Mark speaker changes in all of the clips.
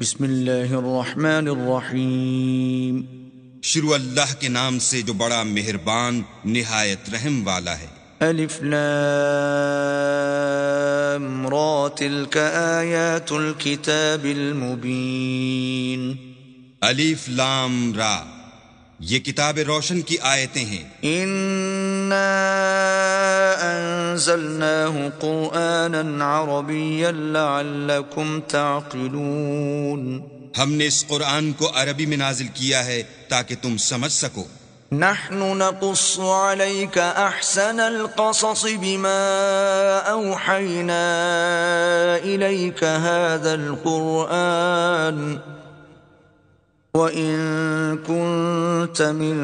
Speaker 1: بسم اللہ الرحمن الرحیم.
Speaker 2: شروع اللہ کے نام سے جو بڑا مہربان نہایت رحم والا ہے.
Speaker 1: الف لام را تلک آیات الکتاب المبین.
Speaker 2: الف لام را، یہ کتاب روشن کی آیتیں ہیں.
Speaker 1: انا انزلناه قرآنا عربیا لعلکم تعقلون.
Speaker 2: ہم نے اس قرآن کو عربی میں نازل کیا ہے تاکہ تم سمجھ سکو.
Speaker 1: نحن نقص عليك احسن القصص بما اوحينا اليك هذا القرآن وان كنت من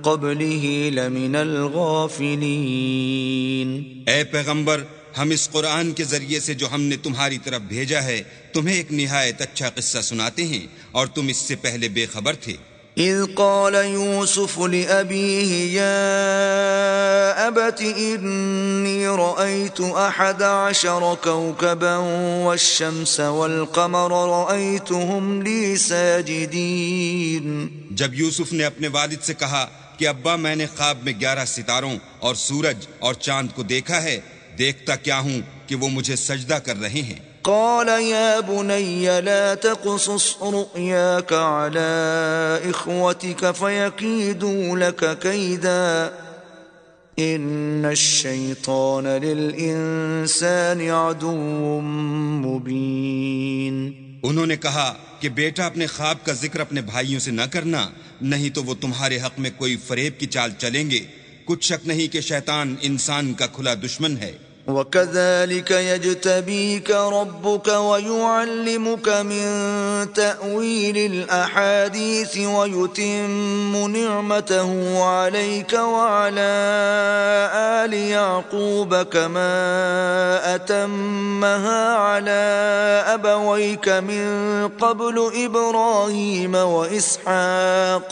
Speaker 1: قبله لمن الغافلين.
Speaker 2: اے پیغمبر، ہم اس قرآن کے ذریعے سے جو ہم نے تمہاری طرف بھیجا ہے تمہیں ایک نہایت اچھا قصہ سناتے ہیں اور تم اس سے پہلے بے خبر تھے.
Speaker 1: اذ قال يوسف لأبيه يا أبت إني رأيت 11 كوكبا والشمس والقمر رأيتهم لي ساجدين.
Speaker 2: جب یوسف نے اپنے والد سے کہا کہ ابا، میں نے خواب میں 11 ستاروں اور سورج اور چاند کو دیکھا ہے، دیکھتا کیا ہوں کہ وہ مجھے سجدہ کر رہے ہیں.
Speaker 1: قال يا بني لا تقصص رؤياك على إخوتك فيكيدوا لك كيدا إن الشيطان للإنسان عدو مبين.
Speaker 2: انہوں نے کہا کہ بیٹا، اپنے خواب کا ذکر اپنے بھائیوں سے نہ کرنا، نہیں تو وہ تمہارے حق میں کوئی فریب کی چال چلیں گے. کچھ شک نہیں کہ شیطان انسان کا کھلا دشمن ہے.
Speaker 1: وَكَذَلِكَ يَجْتَبِيكَ رَبُّكَ وَيُعَلِّمُكَ مِن تَأْوِيلِ الْأَحَادِيثِ وَيُتِمُّ نِعْمَتَهُ عَلَيْكَ وَعَلَى آلِ يَعْقُوبَ كَمَا أَتَمَّهَا عَلَى أَبَوَيْكَ مِن قَبْلُ إِبْرَاهِيمَ وَإِسْحَاقَ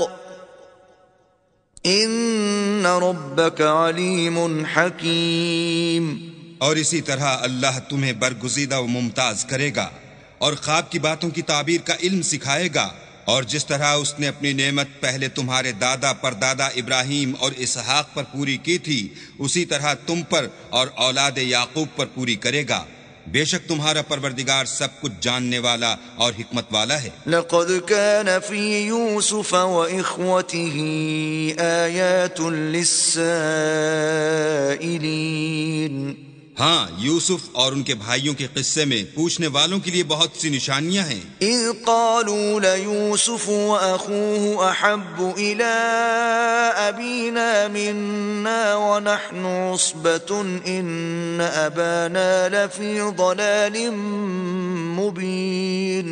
Speaker 1: ان ربک علیم حکیم.
Speaker 2: اور اسی طرح اللہ تمہیں برگزیدہ و ممتاز کرے گا اور خواب کی باتوں کی تعبیر کا علم سکھائے گا، اور جس طرح اس نے اپنی نعمت پہلے تمہارے دادا پردادا ابراہیم اور اسحاق پر پوری کی تھی، اسی طرح تم پر اور اولاد یعقوب پر پوری کرے گا. بے شک تمہارا پروردگار سب کچھ جاننے والا اور حکمت والا ہے.
Speaker 1: لقد كان في يوسف وإخوته آيات للسائلين.
Speaker 2: ہاں، یوسف اور ان کے بھائیوں کے قصے میں پوچھنے والوں کے لیے بہت سی نشانیاں ہیں.
Speaker 1: اذ قالوا ليوسف واخوه احب الى ابينا منا ونحن عصبة ان ابانا لفي ضلال مبين.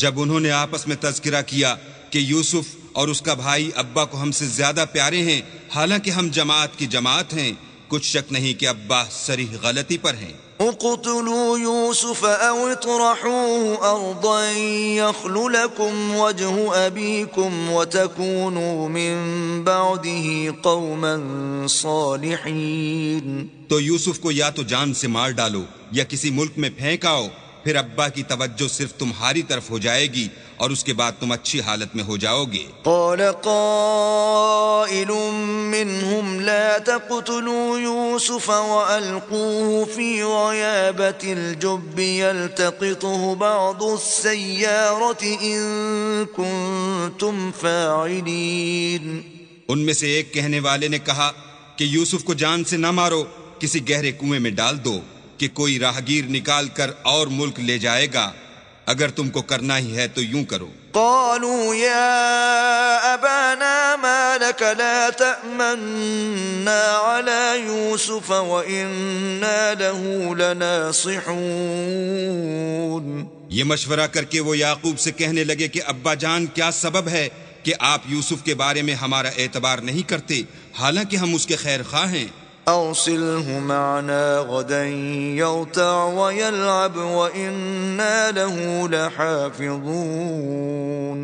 Speaker 2: جب انہوں نے آپس میں تذکرہ کیا کہ یوسف اور اس کا بھائی ابا کو ہم سے زیادہ پیارے ہیں، حالانکہ ہم جماعت کی جماعت ہیں، کچھ شک نہیں کہ ابا صریح غلطی پر ہیں.
Speaker 1: اقتلوا يوسف او اطرحوه ارضا يخل لكم وجه ابيكم وتكونوا من بعده قوما صالحين.
Speaker 2: تو یوسف کو یا تو جان سے مار ڈالو یا کسی ملک میں پھینک آؤ، پھر ابا کی توجہ صرف تمہاری طرف ہو جائے گی اور اس کے بعد تم اچھی حالت میں ہو جاؤ گے.
Speaker 1: قال قائل منهم لا تقتلوا يوسف وألقوه في غيابة الجب يلتقطه بعض السيارة إن كنتم فاعلين.
Speaker 2: ان میں سے ایک کہنے والے نے کہا کہ یوسف کو جان سے نہ مارو، کسی گہرے کنویں میں ڈال دو کہ کوئی راہگیر نکال کر اور ملک لے جائے گا. اگر تم کو کرنا ہی ہے تو یوں کرو.
Speaker 1: قالوا يا أبانا ما لك لا تأمنا على يوسف وإنا له لناصحون.
Speaker 2: یہ مشورہ کر کے وہ یعقوب سے کہنے لگے کہ ابا جان، کیا سبب ہے کہ آپ یوسف کے بارے میں ہمارا اعتبار نہیں کرتے، حالانکہ ہم اس کے خیر خواہ ہیں.
Speaker 1: أرسله معنا غدا يرتع ويلعب وإنا له لحافظون.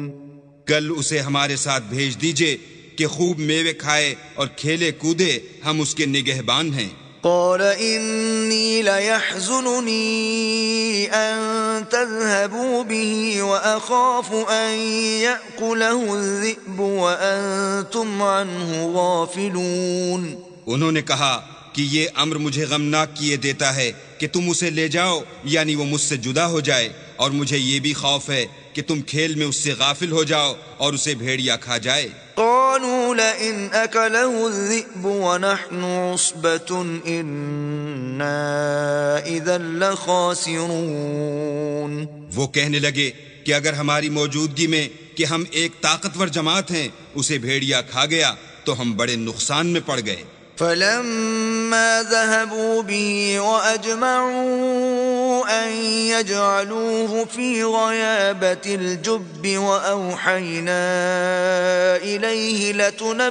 Speaker 2: کل اسے ہمارے ساتھ بھیج دیجئے کہ خوب میوے کھائے اور کھیلے کودے، ہم اس کے نگہبان ہیں.
Speaker 1: قال إني ليحزنني أن تذهبوا به وأخاف أن يأكله الذئب وأنتم عنه غافلون.
Speaker 2: انہوں نے کہا کہ یہ امر مجھے غمناک کیے دیتا ہے کہ تم اسے لے جاؤ، یعنی وہ مجھ سے جدا ہو جائے، اور مجھے یہ بھی خوف ہے کہ تم کھیل میں اس سے غافل ہو جاؤ اور اسے بھیڑیا کھا جائے.
Speaker 1: قالوا لئن أكله الذئب ونحن عصبة إنا إذا لخاسرون.
Speaker 2: وہ کہنے لگے کہ اگر ہماری موجودگی میں کہ ہم ایک طاقتور جماعت ہیں اسے بھیڑیا کھا گیا تو ہم بڑے نقصان میں پڑ گئے.
Speaker 1: فلما ذهبوا به وأجمعوا أن يجعلوه في غيابة الجب وأوحينا إليه لتنبئنهم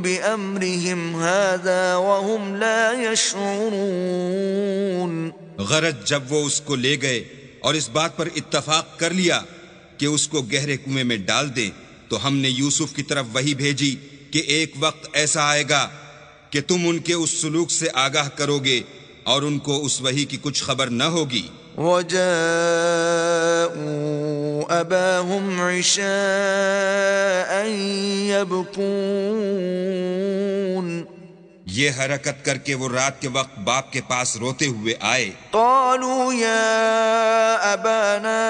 Speaker 1: بأمرهم هذا وهم لا يشعرون.
Speaker 2: غرض جب وہ اس کو لے گئے اور اس بات پر اتفاق کر لیا کہ اس کو گہرے کنویں میں ڈال دیں تو ہم نے یوسف کی طرف وحی بھیجی کہ ایک وقت ایسا آئے گا کہ تم ان کے اس سلوک سے آگاہ کرو گے اور ان کو اس وحی کی کچھ خبر نہ ہوگی.
Speaker 1: وَجَاءُوا أَبَاهُمْ عِشَاءً يَبْكُونَ.
Speaker 2: یہ حرکت کر کے وہ رات کے وقت باپ کے پاس روتے ہوئے آئے.
Speaker 1: قالوا يا أبانا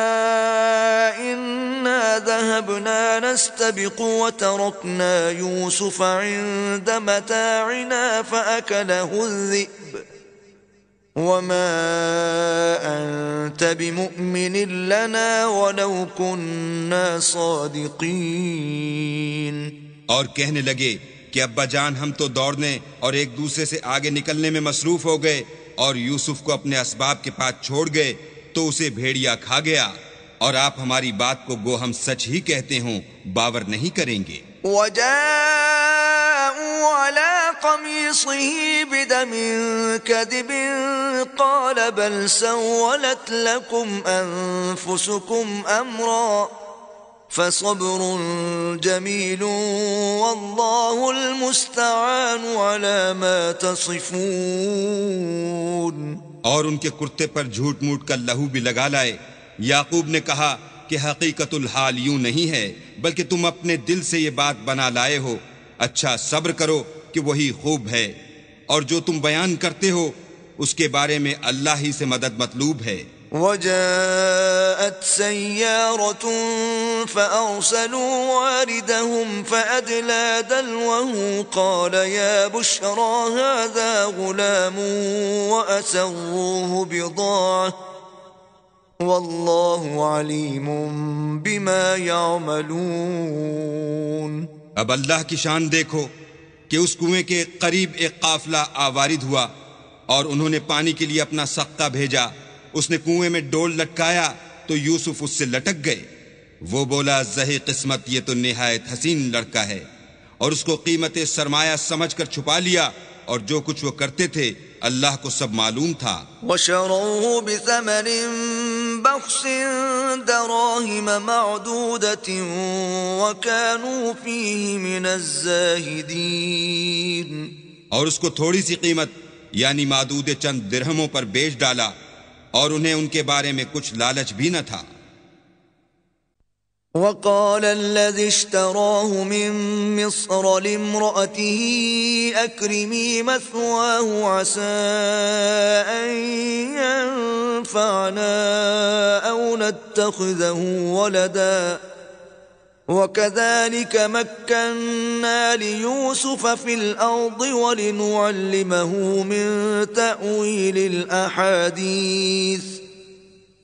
Speaker 1: إنا ذهبنا نستبق وتركنا يوسف عند متاعنا فأكله الذئب وما أنت بمؤمن لنا ولو كنا صادقين.
Speaker 2: اور کہنے لگے کہ ابا جان ہم تو دوڑنے اور ایک دوسرے سے آگے نکلنے میں مصروف ہو گئے اور یوسف کو اپنے اسباب کے پاس چھوڑ گئے تو اسے بھیڑیا کھا گیا، اور آپ ہماری بات کو گو ہم سچ ہی کہتے ہوں باور نہیں کریں گے.
Speaker 1: وَجَاءُوا عَلَى قَمِيصِهِ بِدَمٍ كَذِبٍ قَالَ بَلْ سَوَّلَتْ لَكُمْ أَنفُسُكُمْ أَمْرًا فَصَبْرٌ جَمِيلٌ وَاللَّهُ الْمُسْتَعَانُ عَلَى مَا تَصِفُونَ.
Speaker 2: اور ان کے کرتے پر جھوٹ موٹ کا لہو بھی لگا لائے. یعقوب نے کہا کہ حقیقت الحال یوں نہیں ہے بلکہ تم اپنے دل سے یہ بات بنا لائے ہو. اچھا صبر کرو کہ وہی خوب ہے، اور جو تم بیان کرتے ہو اس کے بارے میں اللہ ہی سے مدد مطلوب ہے.
Speaker 1: وجاءت سيارة فأرسلوا واردهم فأدلى دلوه قال يا بشرى هذا غلام وأسروه بضاعة والله عليم بما يعملون.
Speaker 2: اب اللہ کی شان دیکھو کہ اس کنویں کے قریب ایک قافلہ آوارد ہوا اور انہوں نے پانی کے لیے اپنا سقہ بھیجا. اس نے کنویں میں ڈول لٹکایا تو یوسف اس سے لٹک گئے. وہ بولا زہی قسمت یہ تو نہایت حسین لڑکا ہے، اور اس کو قیمت سرمایہ سمجھ کر چھپا لیا، اور جو کچھ وہ کرتے تھے اللہ کو سب معلوم تھا.
Speaker 1: وَشَرَوْهُ بِثَمَنٍ بَخْسٍ دَرَاهِمَ مَعْدُودَةٍ وَكَانُوا فِيهِ مِنَ الزَّاهِدِينَ.
Speaker 2: اور اس کو تھوڑی سی قیمت یعنی معدود چند درہموں پر بیچ ڈالا، اور انہیں ان کے بارے میں کچھ لالچ بھی نہ تھا.
Speaker 1: وقال الذي اشتراه من مصر لامرأته أكرمي مثواه عسى أن ينفعنا أو نتخذه ولدا وكذلك مكنا ليوسف في الأرض ولنعلمه من تأويل الأحاديث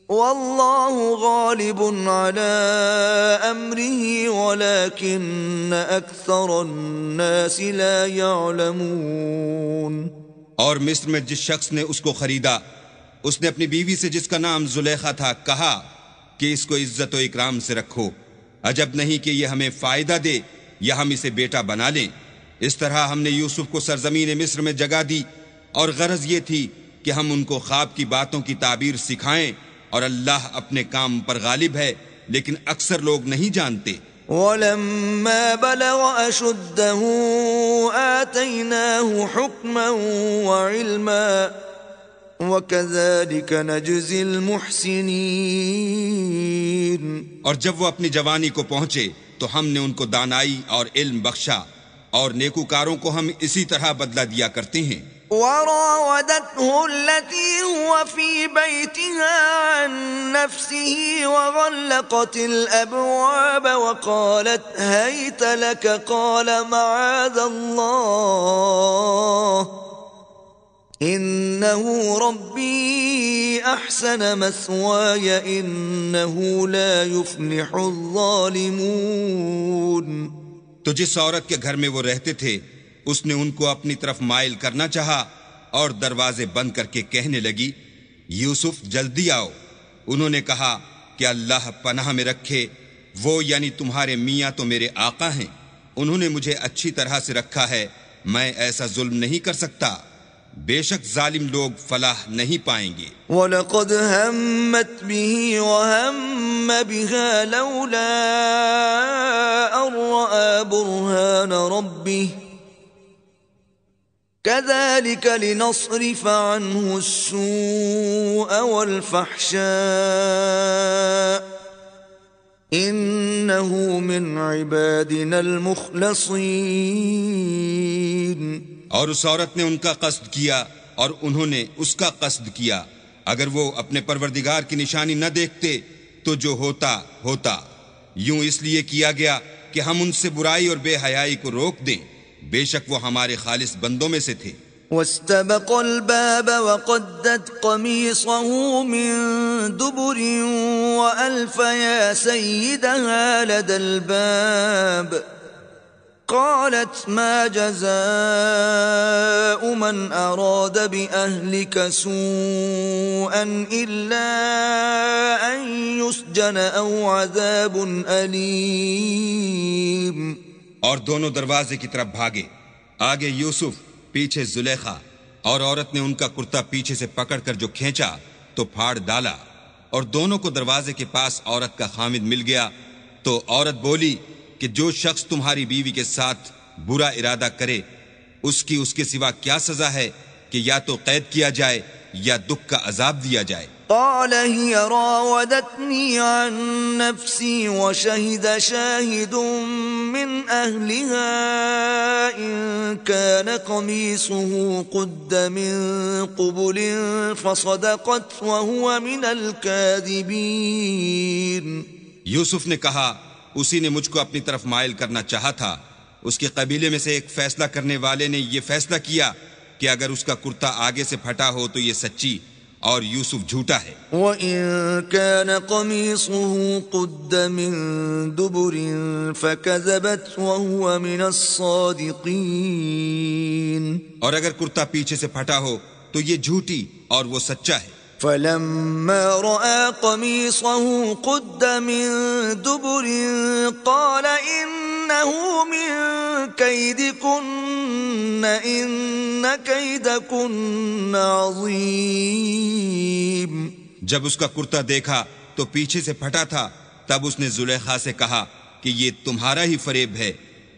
Speaker 1: والله غالب على أمره ولكن أكثر الناس لا يعلمون.
Speaker 2: اور مصر میں جس شخص نے اس کو خریدا اس نے اپنی بیوی سے جس کا نام زلیخا تھا کہا کہ اس کو عزت و اکرام سے رکھو، عجب نہیں کہ یہ ہمیں فائدہ دے یا ہم اسے بیٹا بنا لیں. اس طرح ہم نے یوسف کو سرزمین مصر میں جگہ دی، اور غرض یہ تھی کہ ہم ان کو خواب کی باتوں کی تعبیر سکھائیں، اور اللہ اپنے کام پر غالب ہے لیکن اکثر لوگ نہیں جانتے.
Speaker 1: ولما بلغ أشده آتيناه حكما وعلما وكذلك نجزي المحسنين.
Speaker 2: اور جب وہ اپنی جوانی کو پہنچے تو ہم نے ان کو دانائی اور علم بخشا، اور نیکوکاروں کو ہم اسی طرح بدلہ دیا کرتے ہیں.
Speaker 1: وراودته التي هو في بيتها عن نفسه وغلقت الأبواب وقالت هيت لك قال معاذ الله إنه ربي أحسن مثواي إنه لا يفلح الظالمون.
Speaker 2: تو جس عورت کے گھر میں وہ رہتے تھے اس نے ان کو اپنی طرف مائل کرنا چاہا اور دروازے بند کر کے کہنے لگی یوسف جلدی آؤ. انہوں نے کہا کہ اللہ پناہ میں رکھے، وہ یعنی تمہارے میاں تو میرے آقا ہیں، انہوں نے مجھے اچھی طرح سے رکھا ہے، میں ایسا ظلم نہیں کر سکتا. بے شک ظالم لوگ فلاح نہیں پائیں گے.
Speaker 1: وَلَقَدْ هَمَّتْ بِهِ وَهَمَّ بِهَا لَوْلَا أَن رَّأَىٰ بُرْهَانَ رَبِّهِ كَذَلِكَ لِنَصْرِفَ عَنْهُ السُّوءَ وَالْفَحْشَاءَ إِنَّهُ مِنْ عِبَادِنَا الْمُخْلَصِينَ.
Speaker 2: اور اس عورت نے ان کا قصد کیا اور انہوں نے اس کا قصد کیا. اگر وہ اپنے پروردگار کی نشانی نہ دیکھتے تو جو ہوتا ہوتا. یوں اس لیے کیا گیا کہ ہم ان سے برائی اور بے حیائی کو روک دیں، بے شک وہ ہمارے خالص بندوں میں سے تھے.
Speaker 1: واستبق الباب وقدت قميصه من دبر وألف يا سيدها لدى الباب قالت ما جزاء من أراد بأهلك سوءا إلا أن يسجن أو عذاب أليم.
Speaker 2: اور دونوں دروازے کی طرف بھاگے، آگے یوسف پیچھے زلیخا، اور عورت نے ان کا کرتا پیچھے سے پکڑ کر جو کھینچا تو پھاڑ ڈالا، اور دونوں کو دروازے کے پاس عورت کا خامد مل گیا. تو عورت بولی کہ جو شخص تمہاری بیوی کے ساتھ برا ارادہ کرے اس کے سوا کیا سزا ہے کہ یا تو قید کیا جائے یا دکھ کا عذاب دیا جائے.
Speaker 1: قال هي راودتني عن نفسي وشهد شاهد من أهلها إن كان قميصه قد من قبل فصدقت وهو من الكاذبين.
Speaker 2: یوسف نے کہا اسی نے مجھ کو اپنی طرف مائل کرنا چاہا تھا. اس کے قبیلے میں سے ایک فیصلہ کرنے والے نے یہ فیصلہ کیا کہ اگر اس کا کرتا آگے سے پھٹا ہو تو یہ سچی اور یوسف جھوٹا ہے.
Speaker 1: وَإِن كَانَ قَمِيصُهُ قُدَّ مِن دُبُرٍ فَكَذَبَتْ وَهُوَ مِنَ الصَّادِقِينَ.
Speaker 2: اور اگر کرتا پیچھے سے پھٹا ہو تو یہ جھوٹی اور وہ سچا ہے.
Speaker 1: فَلَمَّا رَأَىٰ قَمِيصَهُ قُدَّ مِن دُبُرٍ قَالَ إِنَّهُ مِن كَيْدِكُنَّ إِنَّ كَيْدَكُنَّ عَظِيمٌ.
Speaker 2: جب اس کا کرتا دیکھا تو پیچھے سے پھٹا تھا، تب اس نے زلیخا سے کہا کہ یہ تمہارا ہی فریب ہے،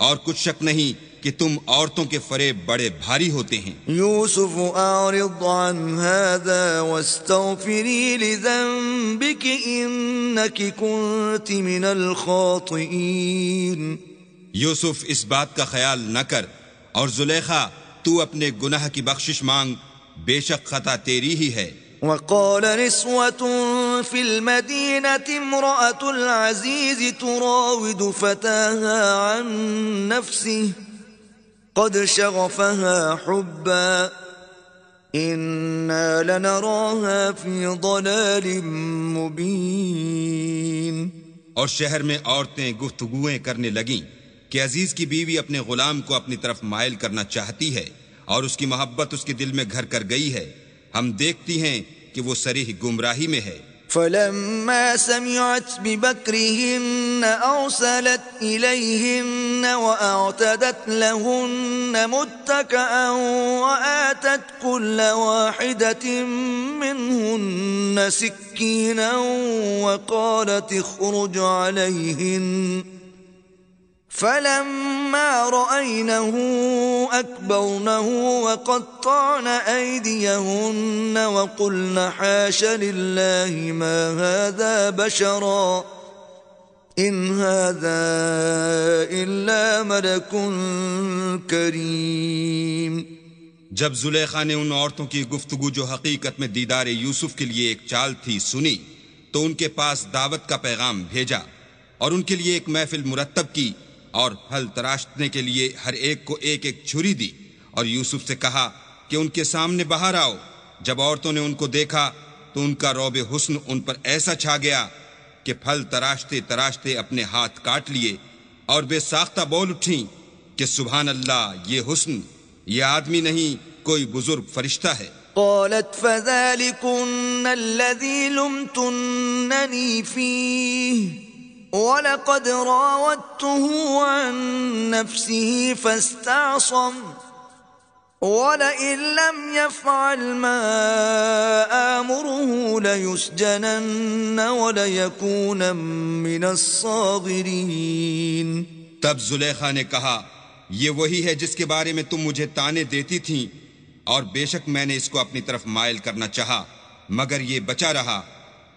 Speaker 2: اور کچھ شک نہیں کہ تم عورتوں کے فریب بڑے بھاری ہوتے ہیں.
Speaker 1: یوسف اعرض عن هذا واستغفری لذنبک انک کنت من الخاطئین.
Speaker 2: یوسف اس بات کا خیال نہ کر، اور زلیخا تو اپنے گناہ کی بخشش مانگ، بے شک خطا تیری ہی ہے.
Speaker 1: وقال نسوة في المدينة امرأة العزيز تراود فتاها عن نفسه قد شغفها حبا إنا لنراها في ضلال مبين.
Speaker 2: اور شہر میں عورتیں گفتگویں کرنے لگیں کہ عزیز کی بیوی اپنے غلام کو اپنی طرف مائل کرنا چاہتی ہے اور اس کی محبت اس کے دل میں گھر کر گئی ہے، ہم دیکھتی ہیں کہ وہ صریح گمراہی میں ہے.
Speaker 1: فلما سمعت بمكرهن أرسلت إليهن وأعتدت لهن متكئا وآتت كل واحدة منهن سكينا وقالت اخرج عليهن فلما رأينه أكبرنه وقطعن أيديهن وقلن حاش لله ما هذا بشرا إن هذا إلا ملك كريم۔
Speaker 2: جب زلیخا نے ان عورتوں کی گفتگو جو حقیقت میں دیدار یوسف کے لیے ایک چال تھی سنی تو ان کے پاس دعوت کا پیغام بھیجا اور ان کے لیے ایک محفل مرتب کی اور پھل تراشنے کے لیے ہر ایک کو ایک ایک چھری دی اور یوسف سے کہا کہ ان کے سامنے باہر آؤ۔ جب عورتوں نے ان کو دیکھا تو ان کا رعب حسن ان پر ایسا چھا گیا کہ پھل تراشتے تراشتے اپنے ہاتھ کاٹ لیے اور بے ساختہ بول اٹھیں کہ سبحان اللہ، یہ حسن، یہ آدمی نہیں کوئی بزرگ فرشتہ ہے۔
Speaker 1: قالت فذلكن الذي لمتنني فيه وَلَقَدْ رَاوَدتُّهُ عَن نَّفْسِهِ فَاسْتَعْصَمَ وَلَئِن لَّمْ يَفْعَلْ مَا آمُرُهُ لَيُسْجَنَنَّ وَلَيَكُونًا مِّنَ الصَّاغِرِينَ۔
Speaker 2: تب زلیخا نے کہا، یہ وہی ہے جس کے بارے میں تم مجھے طعنے دیتی تھیں، اور بے شک میں نے اس کو اپنی طرف مائل کرنا چاہا مگر یہ بچا رہا،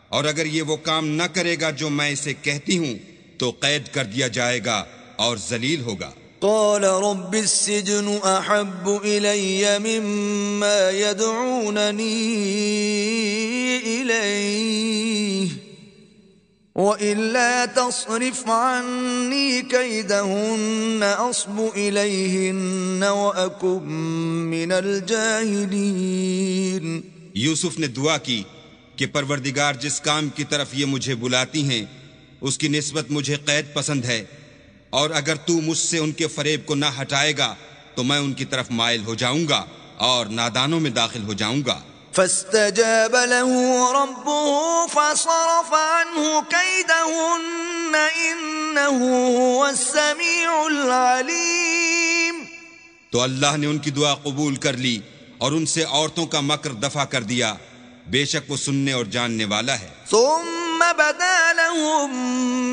Speaker 2: اور اگر یہ وہ کام نہ کرے گا جو میں اسے کہتی ہوں تو قید کر دیا جائے گا اور ذلیل ہوگا۔
Speaker 1: قال رب السجن احب الی مما يدعوننی الیہ وَإِلَّا تَصْرِفْ عَنِّي كَيْدَهُنَّ أَصْبُ إِلَيْهِنَّ وَأَكُن مِّنَ الْجَاهِلِينَ۔
Speaker 2: یوسف نے دعا کی کہ پروردگار جس کام کی طرف یہ مجھے بلاتی ہیں اس کی نسبت مجھے قید پسند ہے، اور اگر تو مجھ سے ان کے فریب کو نہ ہٹائے گا تو میں ان کی طرف مائل ہو جاؤں گا اور نادانوں میں داخل ہو جاؤں گا۔
Speaker 1: فاستجاب له ربه فصرف عنه كيدهن إنه هو السميع العليم۔
Speaker 2: تو اللہ نے ان کی دعا قبول کر لی اور ان سے عورتوں کا مکر دفع کر دیا، بے شک وہ سننے اور جاننے والا ہے۔
Speaker 1: ثم بدا لهم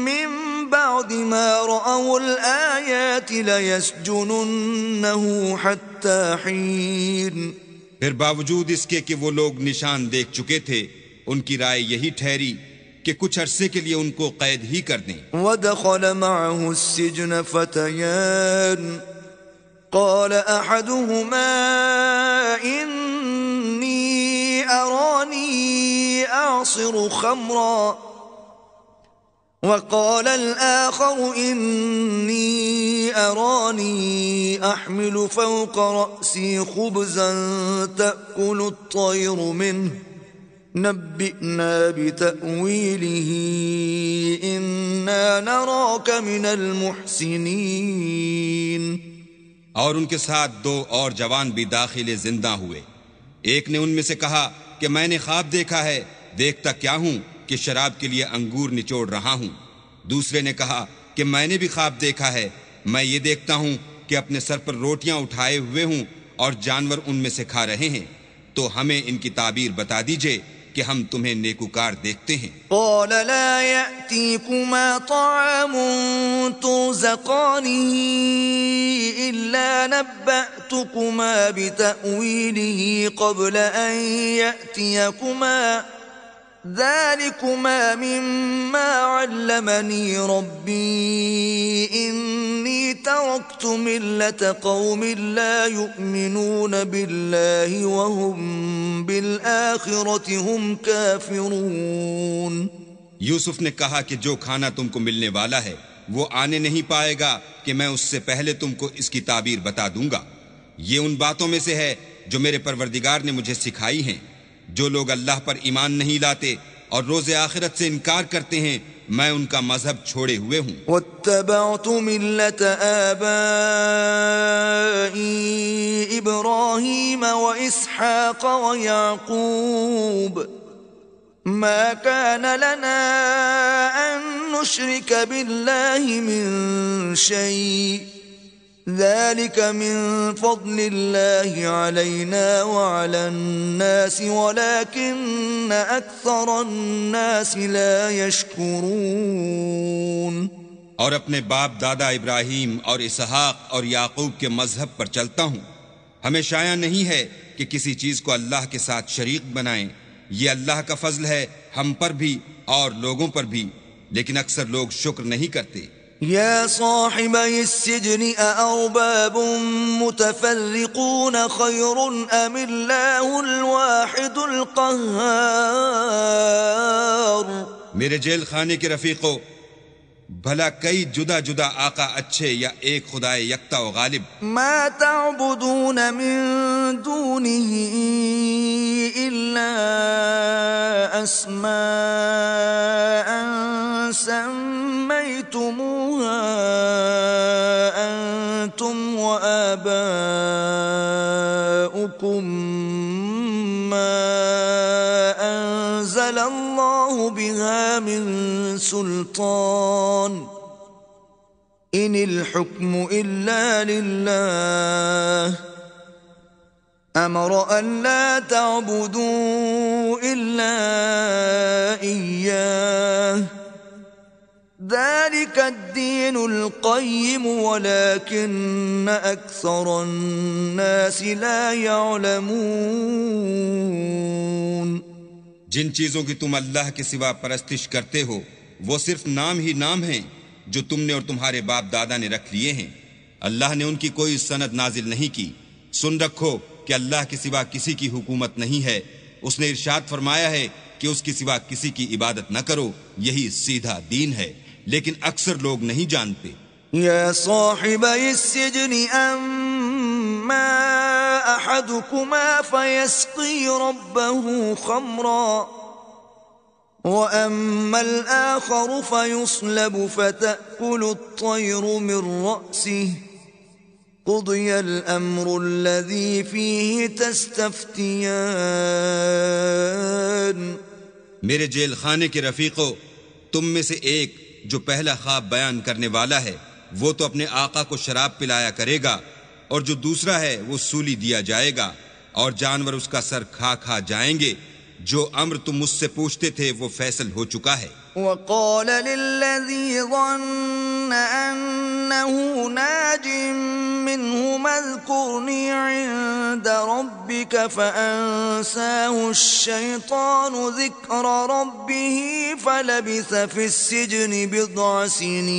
Speaker 1: من بعد ما رأوا الآيات ليسجننه حتى حين۔
Speaker 2: پھر باوجود اس کے کہ وہ لوگ نشان دیکھ چکے تھے، ان کی رائے یہی ٹھہری کہ کچھ عرصے کے لیے ان کو قید ہی کر دیں۔
Speaker 1: وَدَخَلَ مَعَهُ السِّجْنَ فَتَيَانِ قَالَ أَحَدُهُمَا إِنِّي أَرَانِي أَعْصِرُ خَمْرًا وَقَالَ الْآخَرُ إِنِّي أَرَانِي أَحْمِلُ فَوْقَ رَأْسِي خُبْزًا تَأْكُلُ الطَّيْرُ مِنْهُ نَبِّئْنَا بِتَأْوِيلِهِ إِنَّا نَرَاكَ مِنَ الْمُحْسِنِينَ۔
Speaker 2: اور ان کے ساتھ دو اور جوان بھی داخل زندہ ہوئے۔ ایک نے ان میں سے کہا کہ میں نے خواب دیکھا ہے، دیکھتا کیا ہوں کہ شراب کے لیے انگور نچوڑ رہا ہوں۔ دوسرے نے کہا کہ میں نے بھی خواب دیکھا ہے، میں یہ دیکھتا ہوں کہ اپنے سر پر روٹیاں اٹھائے ہوئے ہوں اور جانور ان میں سے کھا رہے ہیں، تو ہمیں ان کی تعبیر بتا دیجئے کہ ہم تمہیں نیکوکار دیکھتے ہیں۔
Speaker 1: قال لا يأتيكما طعام ترزقانه إلا نبأتكما بتأويله قبل أن يأتيكما ذلكما مما علمني ربي إني تركت ملة قوم لا يؤمنون بالله وهم بالآخرة هم كافرون۔
Speaker 2: یوسف نے کہا کہ جو کھانا تم کو ملنے والا ہے وہ آنے نہیں پائے گا کہ میں اس سے پہلے تم کو اس کی تعبیر بتا دوں گا۔ یہ ان باتوں میں سے ہے جو میرے پروردگار نے مجھے سکھائی ہیں۔ جو لوگ اللہ پر ایمان نہیں لاتے اور روز آخرت سے انکار کرتے ہیں، میں ان کا مذہب چھوڑے ہوئے ہوں۔
Speaker 1: واتبعت ملة آبائي إبراهيم وإسحاق ويعقوب ما كان لنا أن نشرك بالله من شيء ذلك من فضل الله علينا وعلى الناس ولكن أكثر الناس لا يشكرون۔
Speaker 2: اور اپنے باپ دادا ابراہیم اور اسحاق اور یعقوب کے مذہب پر چلتا ہوں۔ ہمیں شایع نہیں ہے کہ کسی چیز کو اللہ کے ساتھ شریک بنائیں، یہ اللہ کا فضل ہے ہم پر بھی اور لوگوں پر بھی، لیکن اکثر لوگ شکر نہیں کرتے۔
Speaker 1: يا صاحبي السجن أأرباب متفرقون خير أم الله الواحد القهار؟
Speaker 2: میرے جیل خانے کے رفیقو، بھلا کئی جدا جدا آقا اچھے یا ایک خدائے یکتا و غالب؟
Speaker 1: ما تعبدون من دونه إلا أسماء سميتموها أنتم وآباؤكم ما أنزل الله بها من سلطان إن الحكم إلا لله أمر أن لا تعبدوا إلا إياه ذلك الدين القيم ولكن أكثر الناس لا يعلمون۔
Speaker 2: جن چیزوں کی تم اللہ کے سوا پرستش کرتے ہو وہ صرف نام ہی نام ہیں جو تم نے اور تمہارے باپ دادا نے رکھ لیے ہیں، اللہ نے ان کی کوئی سند نازل نہیں کی۔ سن رکھو کہ اللہ کے سوا کسی کی حکومت نہیں ہے، اس نے ارشاد فرمایا ہے کہ اس کے سوا کسی کی عبادت نہ کرو، یہی سیدھا دین ہے، لیکن اکثر لوگ نہیں جانتے۔
Speaker 1: يا صاحبي السجن أما أحدكما فيسقي ربه خمرا وأما الآخر فيصلب فتأكل الطير من رأسه قضي الأمر الذي فيه تستفتيان۔
Speaker 2: میرے جیل خانے کے رفیقو، تم میں سے ایک جو پہلا خواب بیان کرنے والا ہے وہ تو اپنے آقا کو شراب پلایا کرے گا، اور جو دوسرا ہے وہ سولی دیا جائے گا، اور جانور اس کا سر کھا کھا جائیں گے۔ جو امر تم مجھ سے پوچھتے تھے وہ فیصل ہو چکا ہے۔
Speaker 1: وقال للذي ظن أنه ناج منهما اذكرني عند ربك فأنساه الشيطان ذكر ربه فلبث في السجن بضع سنين۔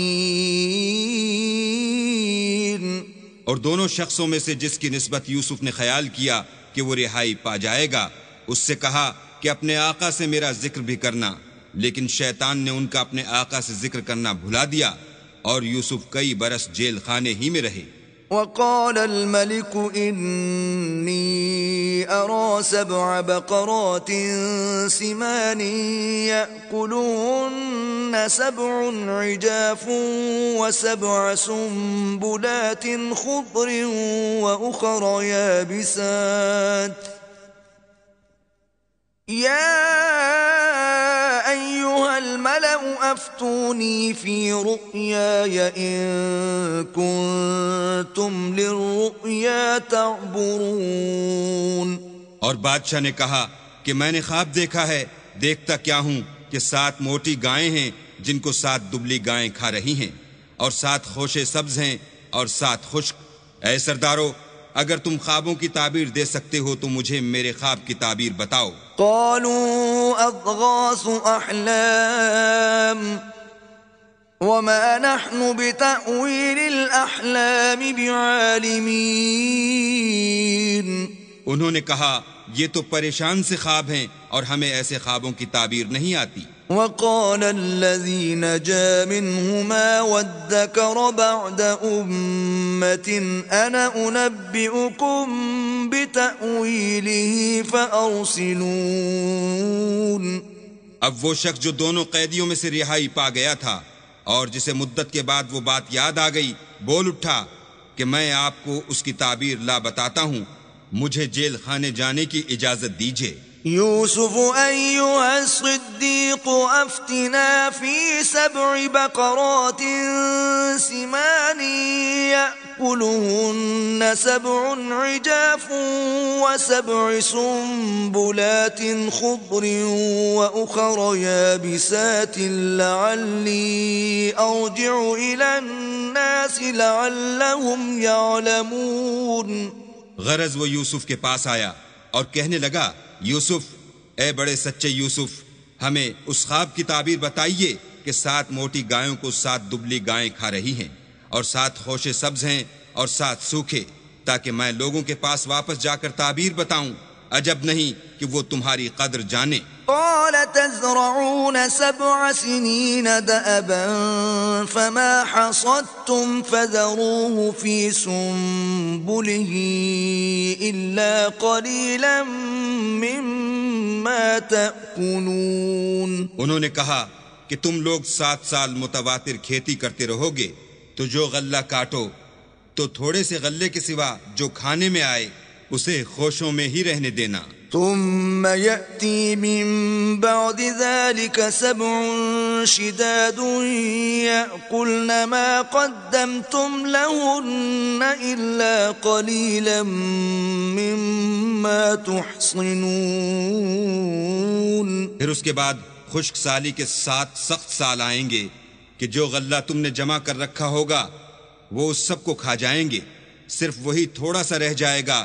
Speaker 2: اور دونوں شخصوں میں سے جس کی نسبت یوسف نے خیال کیا کہ وہ رہائی پا جائے گا، اس سے کہا کہ اپنے آقا سے میرا ذکر بھی کرنا، لیکن شیطان نے ان کا اپنے آقا سے ذکر کرنا بھلا دیا، اور یوسف کئی برس جیل خانے ہی میں رہے۔
Speaker 1: وقال الملك إني أرى 7 بقرات سمان يأكلهن 7 عجاف و7 سنبلات خضر وأخر يابسات يا أيها الملأ أفتوني في رؤياي إن كنتم للرؤيا تعبرون۔
Speaker 2: اور بادشاہ نے کہا کہ میں نے خواب دیکھا ہے، دیکھتا کیا ہوں کہ 7 موٹی گائیں ہیں جن کو 7 دبلی گائیں کھا رہی ہیں، اور 7 خوشے سبز ہیں اور 7 خشک۔ اے سردارو، اگر تم خوابوں کی تعبیر دے سکتے ہو تو مجھے میرے خواب کی تعبیر بتاؤ۔
Speaker 1: قالوا أضغاث أحلام وما نحن بتأويل الأحلام بعالمين۔
Speaker 2: انہوں نے کہا یہ تو پریشان سے خواب ہیں اور ہمیں ایسے خوابوں کی تعبیر نہیں آتی۔
Speaker 1: وقال الذي نجا منهما وادكر بعد أمة أنا أنبئكم بتأويله فأرسلون۔
Speaker 2: اب وہ شخص جو دونوں قیدیوں میں سے رہائی پا گیا تھا اور جسے مدت کے بعد وہ بات یاد آ گئی، بول اٹھا کہ میں آپ کو اس کی تعبیر لا بتاتا ہوں، مجھے جیل خانے جانے کی اجازت دیجیے۔
Speaker 1: يوسف أيها الصديق أفتنا في 7 بقرات سمان يأكلهن 7 عجاف و7 سنبلات خضر وأخر يابسات لعلي أرجع إلى الناس لعلهم يعلمون.
Speaker 2: غرض وہ یوسف کے پاس آیا اور کہنے لگا، یوسف، اے بڑے سچے یوسف، ہمیں اس خواب کی تعبیر بتائیے کہ 7 موٹی گایوں کو 7 دبلی گائیں کھا رہی ہیں، اور 7 خوشے سبز ہیں اور 7 سوکھے، تاکہ میں لوگوں کے پاس واپس جا کر تعبیر بتاؤں. عجب نہیں کہ وہ تمہاری قدر جانے.
Speaker 1: قال تزرعون 7 سنين دأبا فما حصدتم فذروه في سنبله إلا قليلا مما تأكلون.
Speaker 2: انہوں نے کہا کہ تم لوگ 7 سال متواتر کھیتی کرتے رہو گے، تو جو غلہ کاٹو تو تھوڑے سے غلے کے سوا جو کھانے میں آئے اسے خوشوں میں ہی رہنے دینا.
Speaker 1: ثم يأتي من بعد ذلك 7 شداد يأكلن ما قدمتم لهن إلا قليلا مما تحصنون.
Speaker 2: پھر اس کے بعد خشک سالی کے 7 سخت سال آئیں گے کہ جو غلہ تم نے جمع کر رکھا ہوگا وہ اس سب کو کھا جائیں گے، صرف وہی تھوڑا سا رہ جائے گا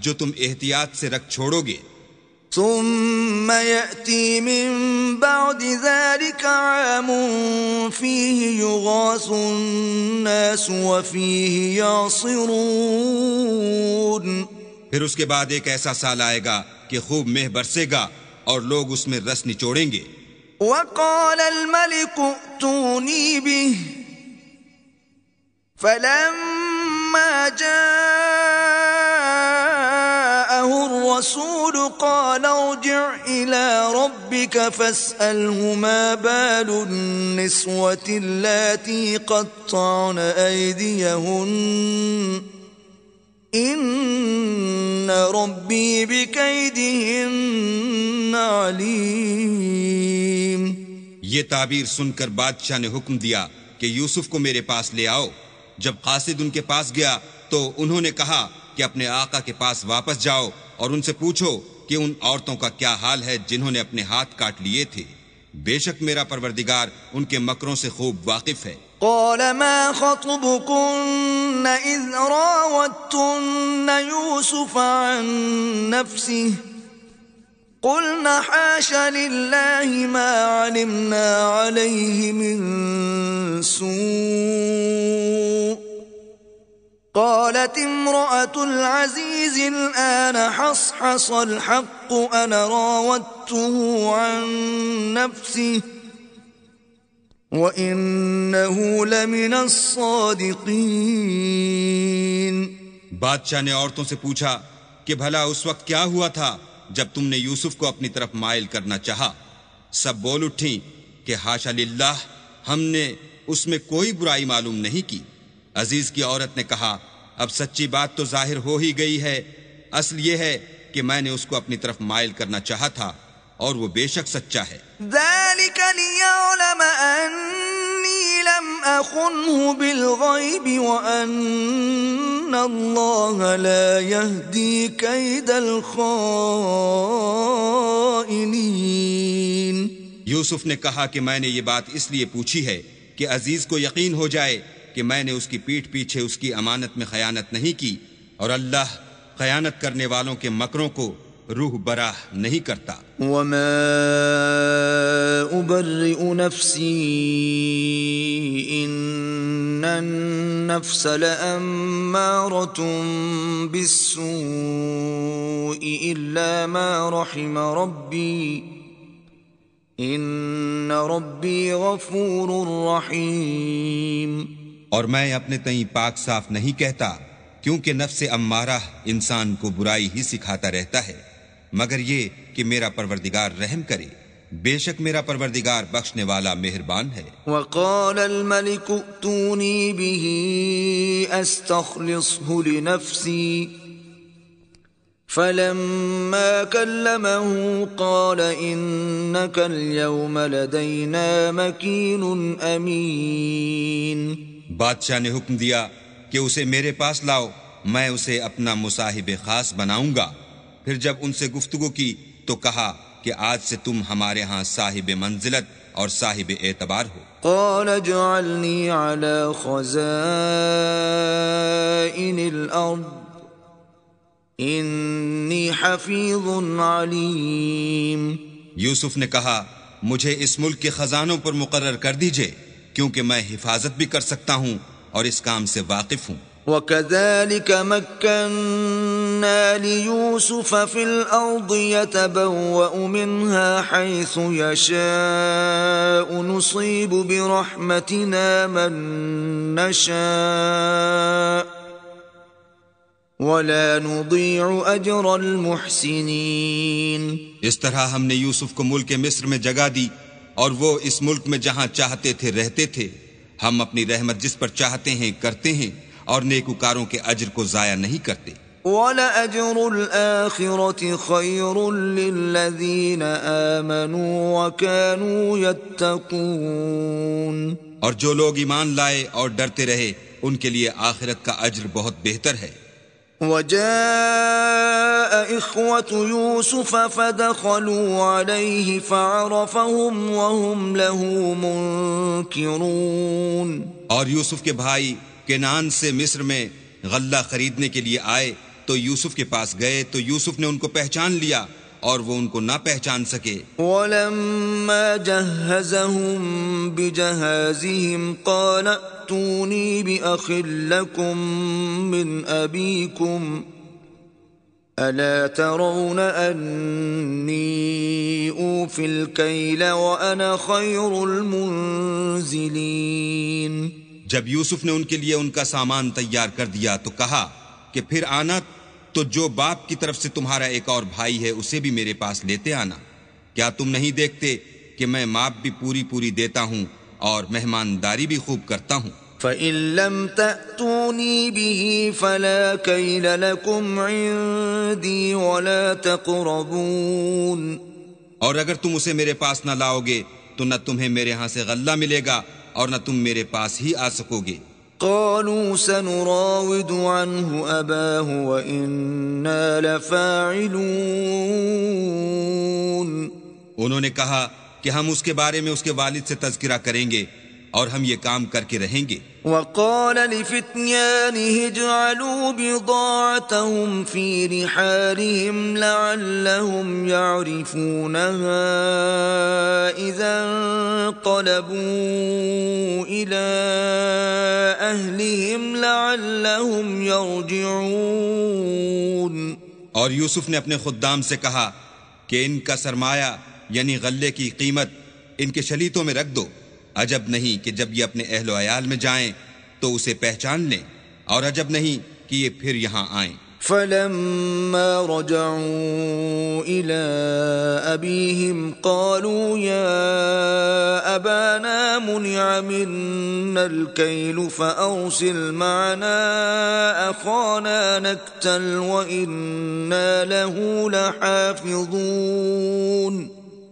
Speaker 2: جو تم احتیاط سے رکھ چھوڑو گے.
Speaker 1: ثم يأتي من بعد ذلك عام فيه يغاث الناس وفيه يعصرون.
Speaker 2: پھر اس کے بعد ایک ایسا سال آئے گا کہ خوب مہ برسے گا اور لوگ اس میں رس نچوڑیں گے.
Speaker 1: وقال الملك ائتوني به فلما جاءه الرسول قال ارجع إلى ربك فاسأله ما بال النسوة اللاتي قطعن أيديهن إن ربي بكيدهن عليم.
Speaker 2: یہ تعبیر سن کر بادشاہ نے حکم دیا کہ یوسف کو میرے پاس لے آؤ. جب قاصد ان کے پاس گیا تو انہوں نے کہا کہ اپنے آقا کے پاس واپس جاؤ اور ان سے پوچھو کہ ان عورتوں کا کیا حال ہے جنہوں نے اپنے ہاتھ کاٹ لیے تھے. بے شک میرا پروردگار ان کے مکروں سے خوب واقف ہے.
Speaker 1: قال ما خطبكن إذ راوتن يوسف عن نفسه قلنا حاش لله ما علمنا عليه من سوء قالت امرأة العزيز الآن حصحص الحق أنا راودته عن نفسه وَإِنَّهُ لَمِنَ الصَّادِقِينَ.
Speaker 2: بادشاہ نے عورتوں سے پوچھا کہ بھلا اس وقت کیا ہوا تھا جب تم نے یوسف کو اپنی طرف مائل کرنا چاہا؟ سب بول اٹھیں کہ حاشا للہ، ہم نے اس میں کوئی برائی معلوم نہیں کی. عزیز کی عورت نے کہا اب سچی بات تو ظاہر ہو ہی گئی ہے. اصل یہ ہے کہ میں نے اس کو اپنی طرف مائل کرنا چاہا تھا اور وہ بے شک سچا ہے.
Speaker 1: ذَلِكَ لِيَعْلَمَ أَنِّي لَمْ أَخُنْهُ بِالْغَيْبِ وَأَنَّ اللَّهَ لَا يَهْدِي كَيْدَ الْخَائِنِينَ.
Speaker 2: یوسف نے کہا کہ میں نے یہ بات اس لیے پوچھی ہے کہ عزیز کو یقین ہو جائے کہ میں نے اس کی پیٹھ پیچھے اس کی امانت میں خیانت نہیں کی، اور اللہ خیانت کرنے والوں کے مکروں کو روح براہ نہیں کرتا.
Speaker 1: وما أبرئ نفسي إن النفس لأمارة بالسوء إلا ما رحم ربي إن ربي غفور رحيم.
Speaker 2: اور میں اپنے تئیں پاک صاف نہیں کہتا، کیونکہ نفس امارہ انسان کو برائی ہی سکھاتا رہتا ہے، مگر یہ کہ میرا پروردگار رحم کرے. بے شک میرا پروردگار بخشنے والا مہربان ہے.
Speaker 1: وقال الملك ائتوني به استخلصه لنفسي فلما كلمه قال إنك اليوم لدينا مكين أمين.
Speaker 2: بادشاہ نے حکم دیا کہ اسے میرے پاس لاؤ، میں اسے اپنا مصاحب خاص بناؤں گا۔ پھر جب ان سے گفتگو کی تو کہا کہ آج سے تم ہمارے ہاں صاحب منزلت اور صاحب اعتبار ہو۔
Speaker 1: قال اجعلني على خزائن الأرض إني حفيظ عليم۔
Speaker 2: یوسف نے کہا مجھے اس ملک کے خزانوں پر مقرر کر دیجئے، کیونکہ میں حفاظت بھی کر سکتا ہوں اور اس کام سے واقف ہوں۔
Speaker 1: وَكَذَلِكَ مَكَّنَّا لِيُوسُفَ فِي الْأَرْضِ يَتَبَوَّأُ مِنْهَا حَيْثُ يَشَاءُ نُصِيبُ بِرَحْمَتِنَا مَن نَّشَاءُ وَلَا نُضِيعُ أَجْرَ الْمُحْسِنِينَ۔
Speaker 2: اس طرح ہم نے یوسف کو ملک مصر میں جگہ دی، اور وہ اس ملک میں جہاں چاہتے تھے رہتے تھے۔ ہم اپنی رحمت جس پر چاہتے ہیں کرتے ہیں، اور نیکوکاروں کے اجر کو ضائع نہیں کرتے۔
Speaker 1: وَلَأَجْرُ الْآخِرَةِ خَيْرٌ لِّلَّذِينَ آمَنُوا وَكَانُوا يَتَّقُونَ۔
Speaker 2: اور جو لوگ ایمان لائے اور ڈرتے رہے ان کے لیے آخرت کا اجر بہت بہتر ہے۔
Speaker 1: وَجَاءَ إِخْوَةُ يُوسُفَ فَدَخَلُوا عَلَيْهِ فَعَرَفَهُمْ وَهُمْ لَهُ مُنكِرُونَ۔
Speaker 2: اور یوسف کے بھائی کنعان سے مصر میں غلہ خریدنے کے لیے آئے تو یوسف کے پاس گئے تو یوسف نے ان کو پہچان لیا اور وہ ان کو نہ پہچان سکے۔
Speaker 1: وَلَمَّا جَهَّزَهُم بِجَهَازِهِمْ قَالَ ائْتُونِي بِأَخٍ لَّكُم مِّنْ أَبِيكُمْ أَلَا تَرَوْنَ أَنِّي أُوفِي الْكَيْلَ وَأَنَا خَيْرُ الْمُنزِلِينَ۔
Speaker 2: جب یوسف نے ان کے لیے ان کا سامان تیار کر دیا تو کہا کہ پھر آنا تو جو باپ کی طرف سے تمہارا ایک اور بھائی ہے اسے بھی میرے پاس لیتے آنا۔ کیا تم نہیں دیکھتے کہ میں ماپ بھی پوری پوری دیتا ہوں اور مہمانداری بھی خوب کرتا ہوں؟
Speaker 1: فَإِن لَّمْ تَأْتُونِي بِهِ فَلَا كَيْلَ لَكُمْ عِندِي وَلَا تَقْرَبُونَ۔
Speaker 2: اور اگر تم اسے میرے پاس نہ لاؤ گے تو نہ تمہیں میرے ہاں سے غلہ ملے گا اور نہ تم میرے پاس ہی آ سکو گے۔
Speaker 1: قالوا سنراود عنه أباه وإنا لفاعلون۔
Speaker 2: انہوں نے کہا کہ ہم اس کے بارے میں اس کے والد سے تذکرہ کریں گے اور ہم یہ کام کر کے رہیں گے۔
Speaker 1: وقال لفتيانه اجعلوا بضاعتهم في رحالهم لعلهم يعرفونها إذا انقلبوا إلى أهلهم لعلهم يرجعون۔
Speaker 2: اور یوسف نے اپنے خدام سے کہا کہ ان کا سرمایہ یعنی غلے کی قیمت ان کے شلیتوں میں رکھ دو، عجب نہیں کہ جب یہ اپنے اہل و عیال میں جائیں تو اسے پہچان لیں، اور عجب نہیں کہ یہ پھر یہاں آئیں۔
Speaker 1: فلما رجعوا إلى أبيهم قالوا يا أبانا منع منا الكيل فأرسل معنا أخانا نكتل وإنا له لحافظون۔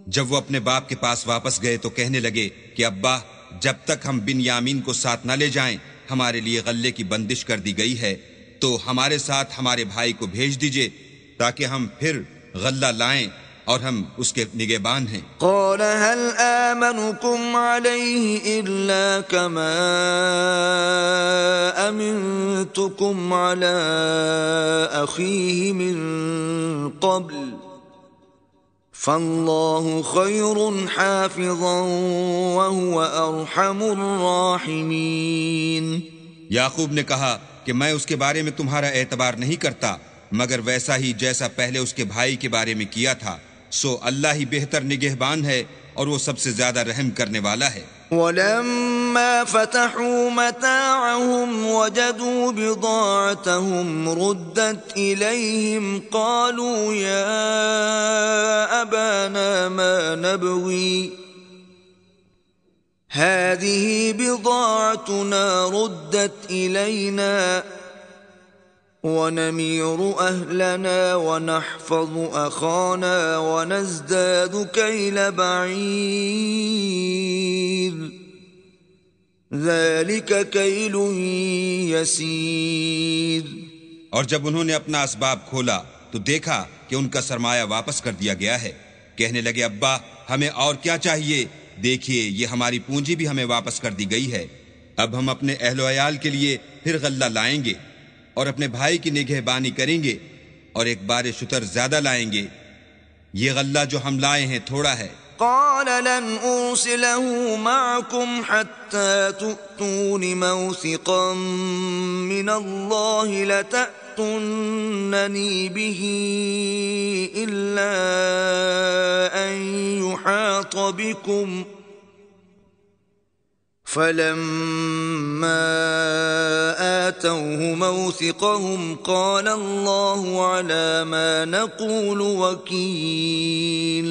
Speaker 2: جب وہ اپنے باپ کے پاس واپس گئے تو کہنے لگے کہ ابا، جب تک ہم بن یامین کو ساتھ نہ لے جائیں ہمارے لیے غلے کی بندش کر دی گئی ہے، تو ہمارے ساتھ ہمارے بھائی کو بھیج دیجئے تاکہ ہم پھر غلہ لائیں اور ہم اس کے نگہبان ہیں۔
Speaker 1: قال هل آمنكم عليه إلا كما أمنتكم على أخيه من قبل فالله خير حافظا وهو أرحم الراحمين۔
Speaker 2: یعقوب نے کہا کہ میں اس کے بارے میں تمہارا اعتبار نہیں کرتا مگر ویسا ہی جیسا پہلے اس کے بھائی کے بارے میں کیا تھا، سو اللہ ہی بہتر نگہبان ہے اور وہ سب سے زیادہ رحم کرنے والا ہے۔
Speaker 1: ولما فتحوا متاعهم وجدوا بضاعتهم ردت إليهم قالوا يا أبانا ما نبغي هذه بضاعتنا ردت إلينا ونمير أهلنا ونحفظ أخانا ونزداد كيل بعير ذلك كيل يسير۔
Speaker 2: اور جب انہوں نے اپنا اسباب کھولا تو دیکھا کہ ان کا سرمایہ واپس کر دیا گیا ہے۔ کہنے لگے ابا ہمیں اور کیا چاہیے، دیکھیے یہ ہماری پونجی بھی ہمیں واپس کر دی گئی ہے، اب ہم اپنے اہل و عیال کے لیے پھر غلہ لائیں گے اور اپنے بھائی کی نگہبانی کریں گے اور ایک بار شتر زیادہ لائیں گے، یہ غلہ جو ہم لائے ہیں تھوڑا ہے۔
Speaker 1: قال لن أرسله معكم حتى تؤتون موثقا من الله لتأتونني به إلا أن يحاط بكم، فلما آتوه موثقهم قال الله على ما نقول وكيل۔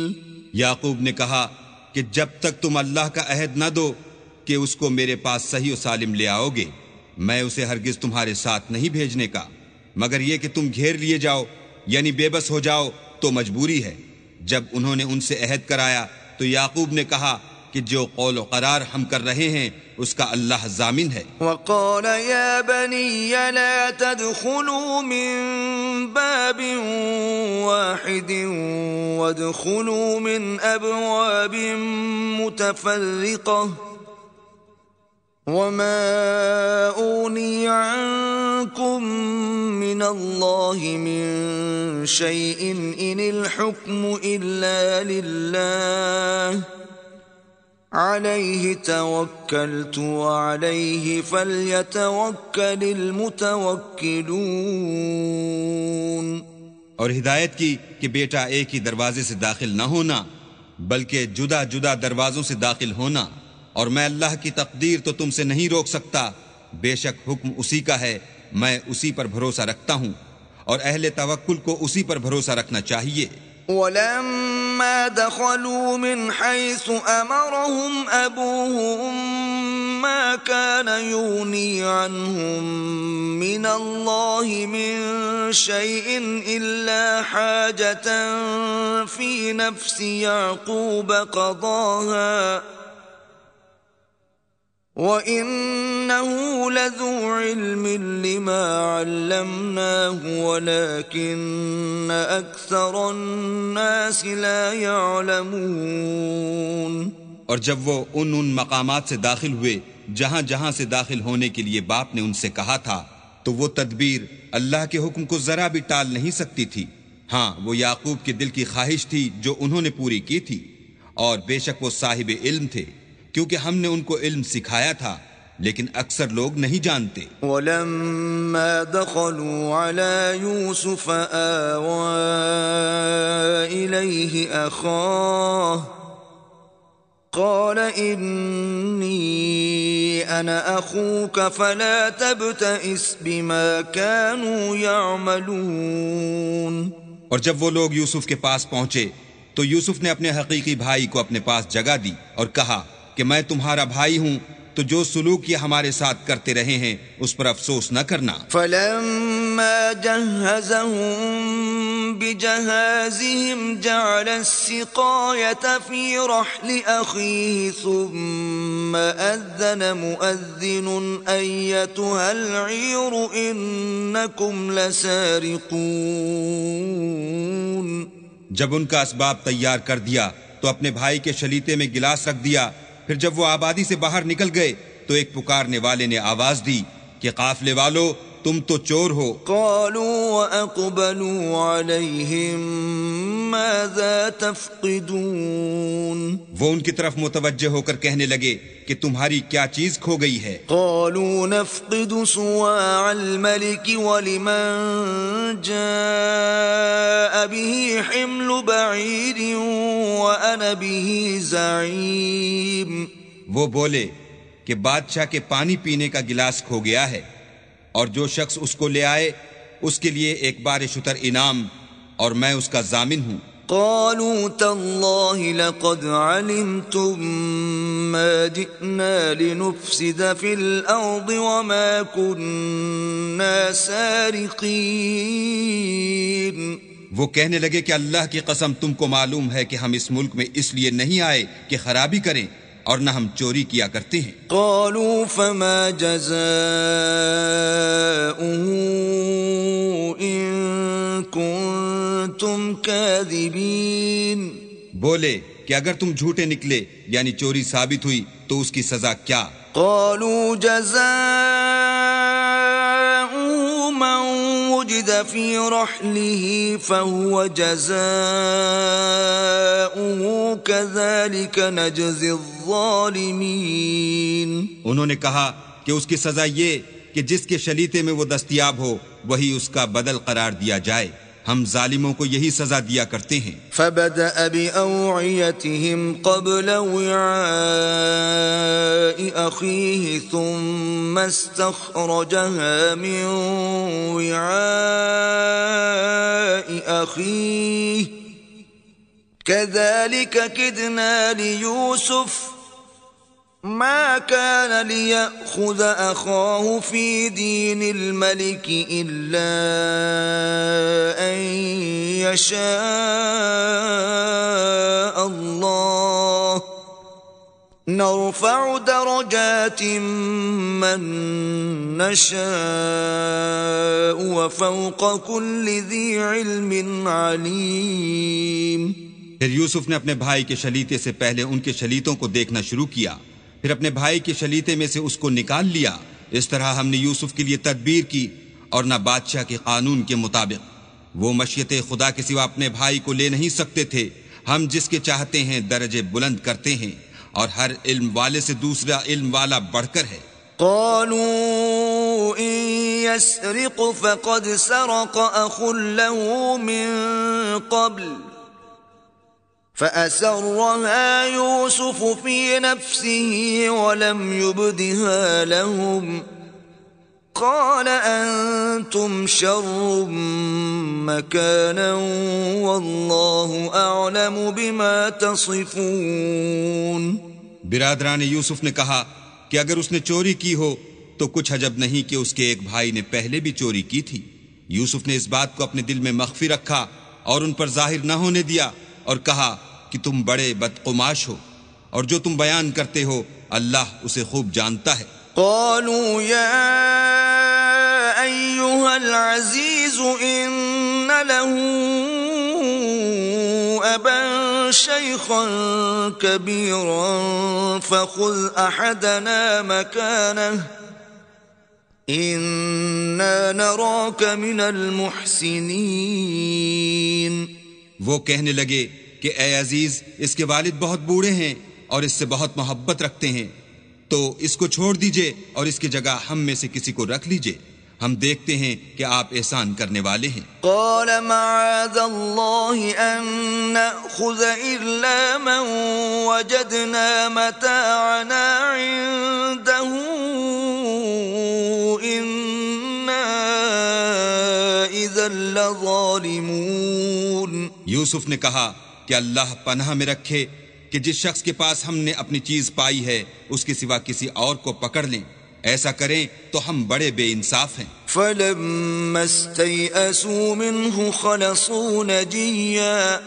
Speaker 2: یعقوب نے کہا کہ جب تک تم اللہ کا عہد نہ دو کہ اس کو میرے پاس صحیح و سالم لے آؤ گے، میں اسے ہرگز تمہارے ساتھ نہیں بھیجنے کا، مگر یہ کہ تم گھیر لیے جاؤ یعنی بے بس ہو جاؤ تو مجبوری ہے۔ جب انہوں نے ان سے عہد کرایا تو یعقوب نے کہا کہ جو قول و قرار ہم کر رہے ہیں اس کا اللہ ضامن ہے۔
Speaker 1: وقال يا بني لا تدخلوا من باب واحد وادخلوا من أبواب متفرقة وما أغني عنكم من الله من شيء إن الحكم إلا لله عليه توكلت وعليه فليتوكل المتوكلون۔
Speaker 2: اور ہدایت کی کہ بیٹا ایک ہی دروازے سے داخل نہ ہونا بلکہ جدا جدا دروازوں سے داخل ہونا، اور میں اللہ کی تقدیر تو تم سے نہیں روک سکتا، بے شک حکم اسی کا ہے، میں اسی پر بھروسہ رکھتا ہوں اور اہل توکل کو اسی پر بھروسہ رکھنا چاہیے۔
Speaker 1: ولما دخلوا من حيث أمرهم أبوهم ما كان يغني عنهم من الله من شيء إلا حاجة في نفس يعقوب قضاها وَإِنَّهُ لَذُو عِلْمٍ لِّمَا عَلَّمْنَاهُ وَلَكِنَّ أَكْثَرَ النَّاسِ لَا يَعْلَمُونَ۔
Speaker 2: اور جب وہ ان مقامات سے داخل ہوئے جہاں جہاں سے داخل ہونے کے لیے باپ نے ان سے کہا تھا تو وہ تدبیر اللہ کے حکم کو ذرا بھی ٹال نہیں سکتی تھی۔ ہاں وہ یعقوب کے دل کی خواہش تھی جو انہوں نے پوری کی تھی، اور بے شک وہ صاحب علم تھے کیونکہ ہم نے ان کو علم سکھایا تھا، لیکن اکثر لوگ نہیں جانتے۔
Speaker 1: وَلَمَّا دَخَلُوا عَلَى يُوسُفَ آوَى إِلَيْهِ أَخَاهُ قَالَ إِنِّي أَنَا أَخُوكَ فَلَا تَبْتَئِسْ بِمَا كَانُوا يَعْمَلُونَ۔
Speaker 2: اور جب وہ لوگ یوسف کے پاس پہنچے تو یوسف نے اپنے حقیقی بھائی کو اپنے پاس جگہ دی اور کہا کہ میں تمہارا بھائی ہوں، تو جو سلوک یہ ہمارے ساتھ کرتے رہے ہیں اس پر افسوس نہ کرنا۔
Speaker 1: فَلَمَّا جَهَّزَهُم بِجَهَازِهِمْ جَعَلَ السِّقَايَةَ فِي رَحْلِ أَخِيهِ ثُمَّ أَذَّنَ مُؤَذِّنٌ أَيَّتُهَا الْعِيرُ إِنَّكُمْ لَسَارِقُونَ۔
Speaker 2: جب ان کا اسباب تیار کر دیا تو اپنے بھائی کے شلیتے میں گلاس رکھ دیا، پھر جب وہ آبادی سے باہر نکل گئے تو ایک پکارنے والے نے آواز دی کہ قافلے والو تم تو چور ہو۔
Speaker 1: قالوا وأقبلوا عليهم ماذا تفقدون۔
Speaker 2: وہ ان کی طرف متوجہ ہو کر کہنے لگے کہ تمہاری کیا چیز کھو گئی ہے۔
Speaker 1: قالوا نفقد صواع الملك ولمن جاء به حمل بعير وأنا به زعيم۔
Speaker 2: وہ بولے کہ بادشاہ کے پانی پینے کا گلاس کھو گیا ہے، اور جو شخص اس کو لے آئے اس کے لیے ایک بار شتر انعام، اور میں اس کا ضامن ہوں۔
Speaker 1: قالوا تالله لقد علمتم ما جئنا لنفسد في الأرض وما كنا سارقين۔
Speaker 2: وہ کہنے لگے کہ اللہ کی قسم تم کو معلوم ہے کہ ہم اس ملک میں اس لیے نہیں آئے کہ خرابی کریں، اور نہ ہم چوری کیا کرتے ہیں۔
Speaker 1: قالوا فما جزاؤه إن كنتم كاذبين؟
Speaker 2: بولے کہ اگر تم جھوٹے نکلے یعنی چوری ثابت ہوئی تو اس کی سزا کیا؟
Speaker 1: قالوا جزاؤه من وجد في رحله فهو جزاؤه كذلك نجزي الظالمين۔
Speaker 2: انہوں نے کہا کہ اس کی سزا یہ کہ جس کے شلیتے میں وہ دستیاب ہو وہی اس کا بدل قرار دیا جائے، ہم ظالموں کو یہی سزا دیا کرتے ہیں۔
Speaker 1: فبدأ بأوعيتهم قبل وعاء أخيه ثم استخرجها من وعاء أخيه كذلك كدنا ليوسف ما كان ليأخذ أخاه في دين الملك إلا أن يشاء الله نرفع درجات من نشاء وفوق كل ذي علم عليم۔
Speaker 2: پھر یوسف نے اپنے بھائی کے شلیتے سے پہلے ان کے شلیتوں کو دیکھنا شروع کیا، پھر اپنے بھائی کے شلیتے میں سے اس کو نکال لیا۔ اس طرح ہم نے یوسف کے لیے تدبیر کی اور نہ بادشاہ کے قانون کے مطابق۔ وہ مشیت خدا کے سوا اپنے بھائی کو لے نہیں سکتے تھے۔ ہم جس کے چاہتے ہیں درجے بلند کرتے ہیں اور ہر علم والے سے دوسرا علم والا بڑھ کر ہے۔
Speaker 1: قالوا إن يسرق فقد سرق أخ له من قبل فأسرها يوسف في نفسه ولم يبدها لهم قال أنتم شر مكانا والله أعلم بما تصفون۔
Speaker 2: برادران یوسف نے کہا کہ اگر اس نے چوری کی ہو تو کچھ عجب نہیں کہ اس کے ایک بھائی نے پہلے بھی چوری کی تھی۔ یوسف نے اس بات کو اپنے دل میں مخفی رکھا اور ان پر ظاہر نہ ہونے دیا اور کہا کہ تم بڑے بدقماش ہو اور جو تم بیان کرتے ہو اللہ اسے خوب جانتا ہے۔
Speaker 1: قالوا يا أيها العزيز إن له أبا شيخا كبيرا فخذ أحدنا مكانه إنا نراك من المحسنين۔
Speaker 2: وہ کہنے لگے کہ اے عزیز اس کے والد بہت بوڑھے ہیں اور اس سے بہت محبت رکھتے ہیں، تو اس کو چھوڑ دیجئے اور اس کی جگہ ہم میں سے کسی کو رکھ لیجئے، ہم دیکھتے ہیں کہ آپ احسان کرنے والے ہیں۔
Speaker 1: قال معاذ الله أن نأخذ إلا من وجدنا متاعنا عنده إنا إذا لظالمون۔
Speaker 2: یوسف نے کہا کہ اللہ پناہ میں رکھے کہ جس شخص کے پاس ہم نے اپنی چیز پائی ہے اس کے سوا کسی اور کو پکڑ لیں، ایسا کریں تو ہم بڑے بے انصاف ہیں۔
Speaker 1: فلما استيئسوا منه خلصوا نجيا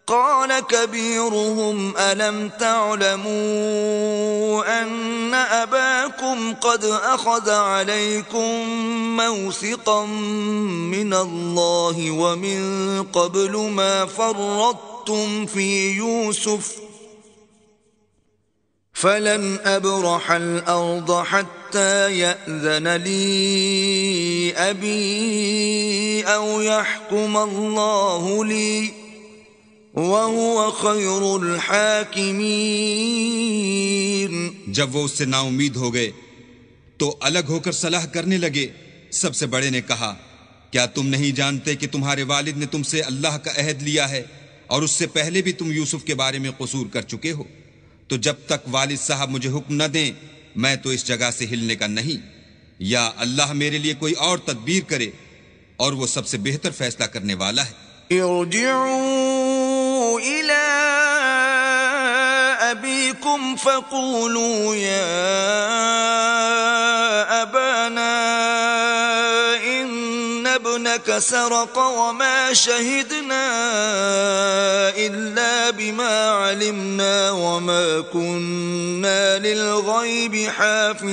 Speaker 1: قال كبيرهم ألم تعلموا أن أباكم قد أخذ عليكم موثقا من الله ومن قبل ما فرطتم في يوسف فلن أبرح الأرض حتى يأذن لي أبي أو يحكم الله لي وَهُوَ خَيْرُ الْحَاكِمِينَ۔
Speaker 2: جب وہ اس سے نا امید ہو گئے تو الگ ہو کر صلاح کرنے لگے۔ سب سے بڑے نے کہا کیا تم نہیں جانتے کہ تمہارے والد نے تم سے اللہ کا عہد لیا ہے اور اس سے پہلے بھی تم یوسف کے بارے میں قصور کر چکے ہو، تو جب تک والد صاحب مجھے حکم نہ دیں میں تو اس جگہ سے ہلنے کا نہیں، یا اللہ میرے لیے کوئی اور تدبیر کرے اور وہ سب سے بہتر فیصلہ کرنے والا ہے۔
Speaker 1: ارجعوا إلى أبيكم فقولوا يا أبانا إن ابن قبلك سرق وما شهدنا إلا بما علمنا وما كنا للغيب حافظين.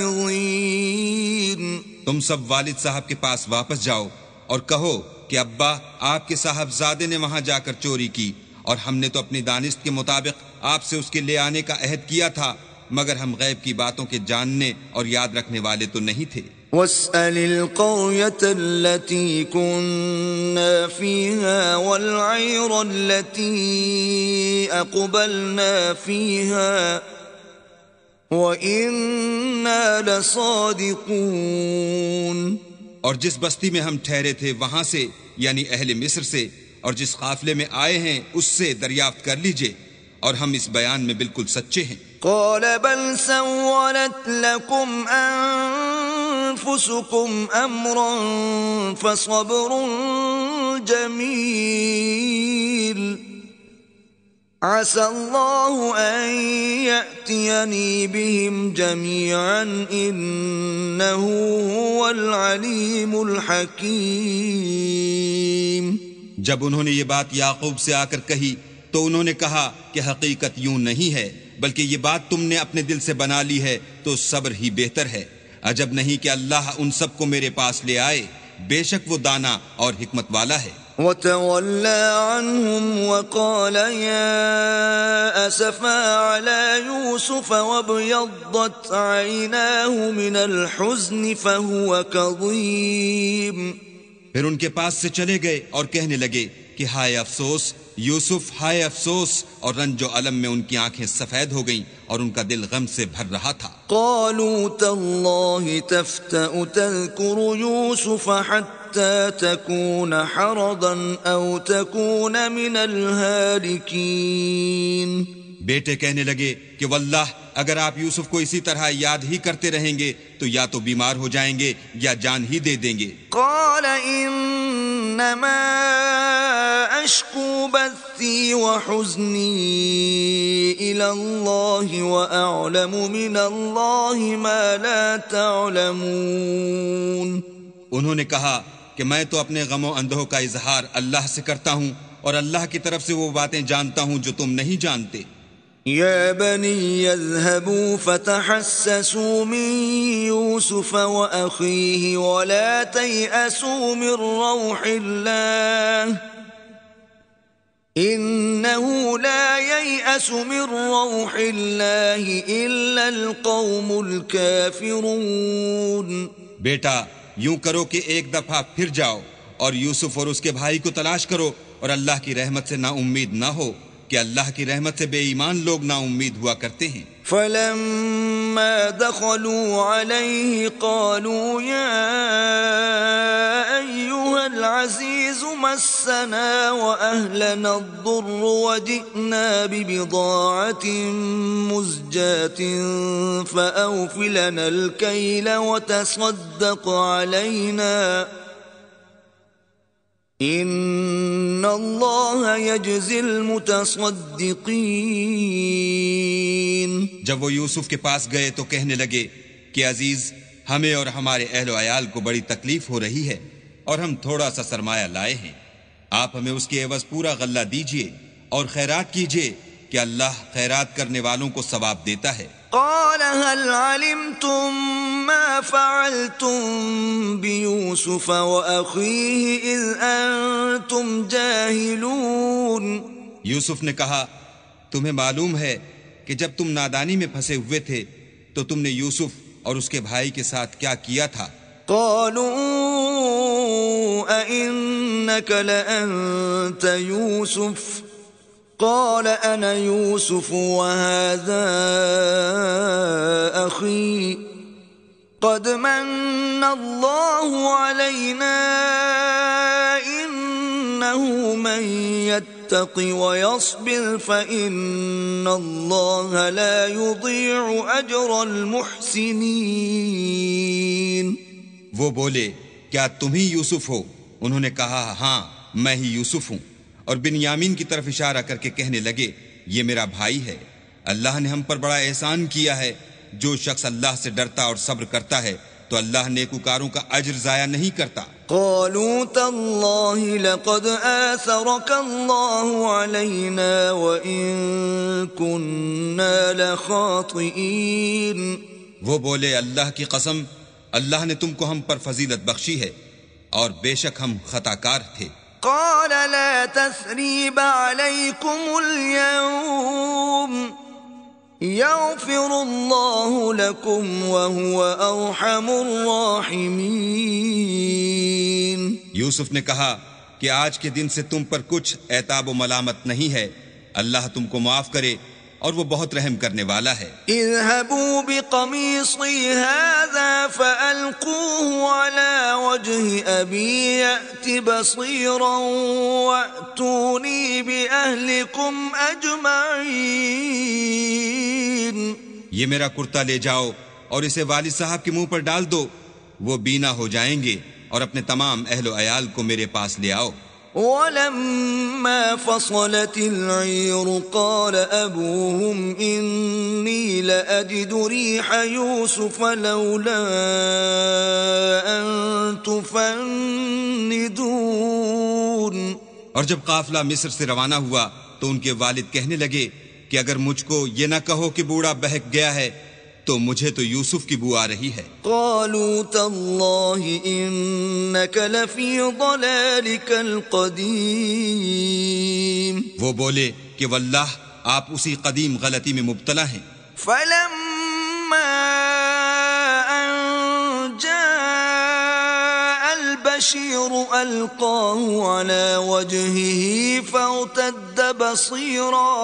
Speaker 2: تم سب والد صاحب کے پاس واپس جاؤ اور کہو کہ ابا آپ کے صاحبزادے نے وہاں جا کر چوری کی، اور ہم نے تو اپنی دانست کے مطابق آپ سے اس کے لے آنے کا عہد کیا تھا، مگر ہم غیب کی باتوں کے جاننے اور یاد رکھنے والے تو نہیں تھے.
Speaker 1: واسأل القرية التي كنا فيها والعير التي أقبلنا فيها وإنا لصادقون.
Speaker 2: اور جس بستی میں ہم ٹھہرے تھے وہاں سے، یعنی اہل مصر سے، اور جس قافلے میں آئے ہیں اس سے دریافت کر لیجئے، اور ہم اس بیان میں بالکل سچے ہیں.
Speaker 1: قال بل سولت لكم أنفسكم أمرا فصبر جميل عسى الله أن يأتيني بهم جميعا إنه هو العليم الحكيم.
Speaker 2: جب انہوں نے یہ بات یعقوب سے آ کر کہی تو انہوں نے کہا کہ حقیقت یوں نہیں ہے، بلکہ یہ بات تم نے اپنے دل سے بنا لی ہے تو صبر ہی بہتر ہے. عجب نہیں کہ اللہ ان سب کو میرے پاس لے آئے، بے شک وہ دانا اور حکمت والا ہے.
Speaker 1: وتولى عنهم وقال يا أسفا على يوسف وابيضت عيناه من الحزن فهو كظيم.
Speaker 2: پھر ان کے پاس سے چلے گئے اور کہنے لگے کہ ہائے افسوس یوسف، ہائے افسوس، اور رنج و الم میں ان کی آنکھیں سفید ہو گئیں اور ان کا دل غم سے بھر رہا تھا.
Speaker 1: قالوا تالله تفتأ تذكر يوسف حتى تكون حرضا أو تكون من الهالكين.
Speaker 2: بیٹے کہنے لگے کہ واللہ اگر آپ یوسف کو اسی طرح یاد ہی کرتے رہیں گے تو یا تو بیمار ہو جائیں گے یا جان ہی دے دیں گے.
Speaker 1: قال انما اشکو بثی وحزنی الى اللہ واعلم من اللہ ما لا تعلمون.
Speaker 2: انہوں نے کہا کہ میں تو اپنے غم و اندوہ کا اظہار اللہ سے کرتا ہوں اور اللہ کی طرف سے وہ باتیں جانتا ہوں جو تم نہیں جانتے.
Speaker 1: يا بني اذهبوا فتحسسوا من يوسف وأخيه ولا تيأسوا من روح الله إنه لا ييأس من روح الله إلا القوم الكافرون.
Speaker 2: بیٹا یوں کرو کہ ایک دفعہ پھر جاؤ اور یوسف اور اس کے بھائی کو تلاش کرو، اور اللہ کی رحمت سے نا امید نہ ہو کہ اللہ کی رحمت سے بے ایمان لوگ نا امید ہوا کرتے ہیں.
Speaker 1: فلما دخلوا عليه قالوا يا أيها العزيز مسنا وأهلنا الضر وجئنا ببضاعة مزجاة فأوف لنا الكيل وتصدق علينا ان اللہ یجزی المتصدقین.
Speaker 2: جب وہ یوسف کے پاس گئے تو کہنے لگے کہ عزیز، ہمیں اور ہمارے اہل و عیال کو بڑی تکلیف ہو رہی ہے اور ہم تھوڑا سا سرمایہ لائے ہیں، آپ ہمیں اس کے عوض پورا غلہ دیجئے اور خیرات کیجئے کہ اللہ خیرات کرنے والوں کو ثواب دیتا ہے.
Speaker 1: قال هل علمتم ما فعلتم بيوسف وأخيه إذ أنتم جاهلون.
Speaker 2: یوسف نے کہا تمہیں معلوم ہے کہ جب تم نادانی میں پھنسے ہوئے تھے تو تم نے یوسف اور اس کے بھائی کے ساتھ کیا کیا تھا.
Speaker 1: قالوا أئنك لأنت يوسف قال أنا يوسف وهذا أخي قد من الله علينا إنه من يتق ويصبر فإن الله لا يضيع أجر المحسنين.
Speaker 2: وہ بولے کیا تم ہی یوسف ہو؟ انہوں نے کہا ہاں میں ہی یوسف ہوں، اور بنیامین کی طرف اشارہ کر کے کہنے لگے یہ میرا بھائی ہے، اللہ نے ہم پر بڑا احسان کیا ہے. جو شخص اللہ سے ڈرتا اور صبر کرتا ہے تو اللہ نیکوکاروں کا اجر ضائع نہیں کرتا.
Speaker 1: قالوا تالله لقد آثرك الله علينا وإن كنا لخاطئين.
Speaker 2: وہ بولے اللہ کی قسم، اللہ نے تم کو ہم پر فضیلت بخشی ہے اور بے شک ہم خطا کار تھے.
Speaker 1: قال لا تثريب عليكم اليوم يغفر الله لكم وهو أرحم الراحمين.
Speaker 2: یوسف نے کہا کہ آج کے دن سے تم پر کچھ عتاب و ملامت نہیں ہے، اللہ تم کو معاف کرے اور وہ بہت رحم کرنے والا ہے.
Speaker 1: اذهبوا بقميصي هذا فألقوه على وجه أبي يأت بصيرا وأتوني بأهلكم أجمعين.
Speaker 2: یہ میرا کرتا لے جاؤ اور اسے والد صاحب کے منہ پر ڈال دو، وہ بینا ہو جائیں گے، اور اپنے تمام اہل و عیال کو میرے پاس لے آؤ.
Speaker 1: ولما فصلت العير قال أبوهم إني لأجد ريح يوسف لولا أن تفندون.
Speaker 2: اور جب قافلہ مصر سے روانہ ہوا تو ان کے والد کہنے لگے کہ اگر مجھ کو یہ نہ کہو کہ بوڑھا بہک گیا ہے تو مجھے تو یوسف کی بو آ رہی ہے.
Speaker 1: قالوا تالله إنك لفي ضلالك القديم.
Speaker 2: وہ بولے کہ واللہ آپ اسی قدیم غلطی میں مبتلا ہیں.
Speaker 1: فلما أن جاء البشير ألقاه على وجهه فارتد بصيرا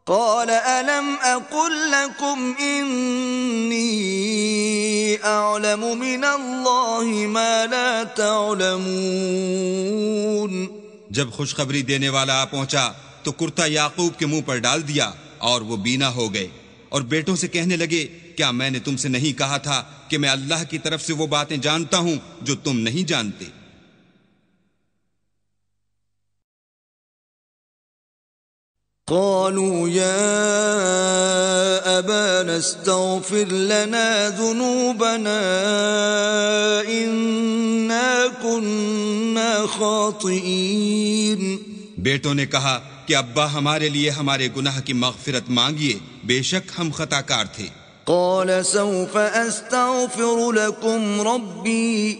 Speaker 1: قال ألم أقل لكم إني أعلم من الله ما لا تعلمون.
Speaker 2: جب خوشخبری دینے والا آ پہنچا تو کرتا یعقوب کے منہ پر ڈال دیا اور وہ بینا ہو گئے، اور بیٹوں سے کہنے لگے کیا میں نے تم سے نہیں کہا تھا کہ میں اللہ کی طرف سے وہ باتیں جانتا ہوں جو تم نہیں جانتے.
Speaker 1: قالوا يا أبانا استغفر لنا ذنوبنا إنا كنا خاطئين.
Speaker 2: بیٹوں نے کہا کہ ابا ہمارے لیے ہمارے گناہ کی مغفرت مانگیے، بے شک ہم خطا کار تھے.
Speaker 1: قال سوف أستغفر لكم ربي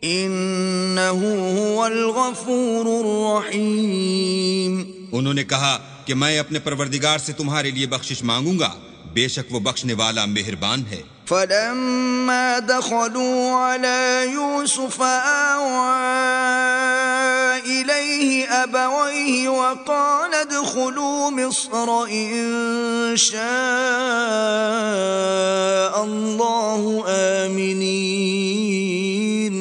Speaker 1: إنه هو الغفور الرحيم.
Speaker 2: انہوں نے کہا کہ میں اپنے پروردگار سے تمہارے لیے بخشش مانگوں گا، بے شک وہ بخشنے والا مہربان ہے.
Speaker 1: فلما دخلوا على يوسف آوى إليه أبويه وقال ادخلوا مصر إن شاء الله آمنين.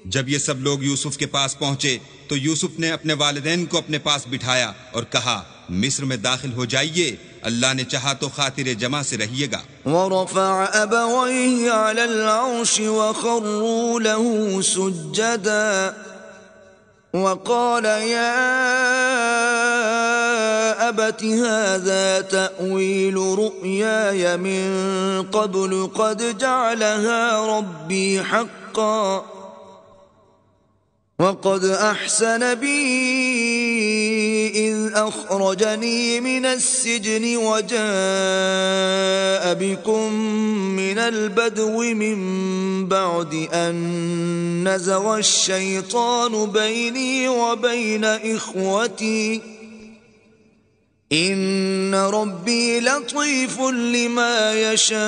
Speaker 2: جب یہ سب لوگ یوسف کے پاس پہنچے تو یوسف نے اپنے والدین کو اپنے پاس بٹھایا اور کہا مصر میں داخل ہو جائیے، اللہ نے چاہا تو خاطر جمع سے رہیے گا.
Speaker 1: ورفع أبويه على العرش وخروا له سجدا وقال يا أبت هذا تأويل رؤياي من قبل قد جعلها ربي حقا وقد أحسن بي إذ أخرجني من السجن وجاء بكم من البدو من بعد أن نزغ الشيطان بيني وبين إخوتي إن ربي لطيف لما يشاء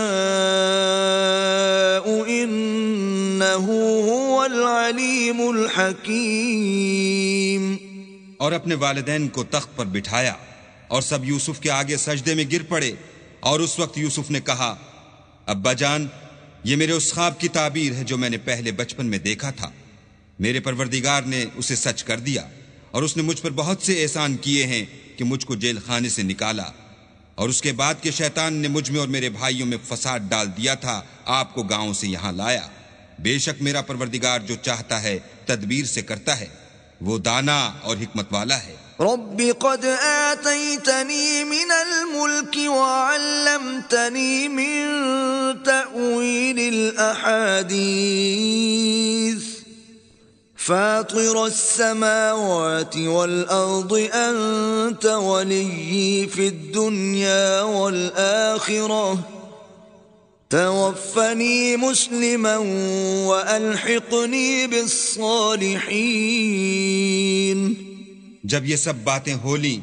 Speaker 1: إنه هو العليم الحكيم.
Speaker 2: اور اپنے والدین کو تخت پر بٹھایا اور سب یوسف کے آگے سجدے میں گر پڑے، اور اس وقت یوسف نے کہا ابا جان، یہ میرے اس خواب کی تعبیر ہے جو میں نے پہلے بچپن میں دیکھا تھا. میرے پروردگار نے اسے سچ کر دیا، اور اس نے مجھ پر بہت سے احسان کیے ہیں کہ مجھ کو جیل خانے سے نکالا، اور اس کے بعد کہ شیطان نے مجھ میں اور میرے بھائیوں میں فساد ڈال دیا تھا آپ کو گاؤں سے یہاں لایا. بے شک میرا پروردگار جو چاہتا ہے تدبیر سے کرتا ہے، وہ دانا اور حکمت والا ہے.
Speaker 1: رب قد آتيتني من الملك وعلمتني من تأويل الأحاديث فاطر السماوات والأرض أنت ولي في الدنيا والآخرة توفني مسلما وألحقني بالصالحين۔
Speaker 2: جب یہ سب باتیں ہو لیں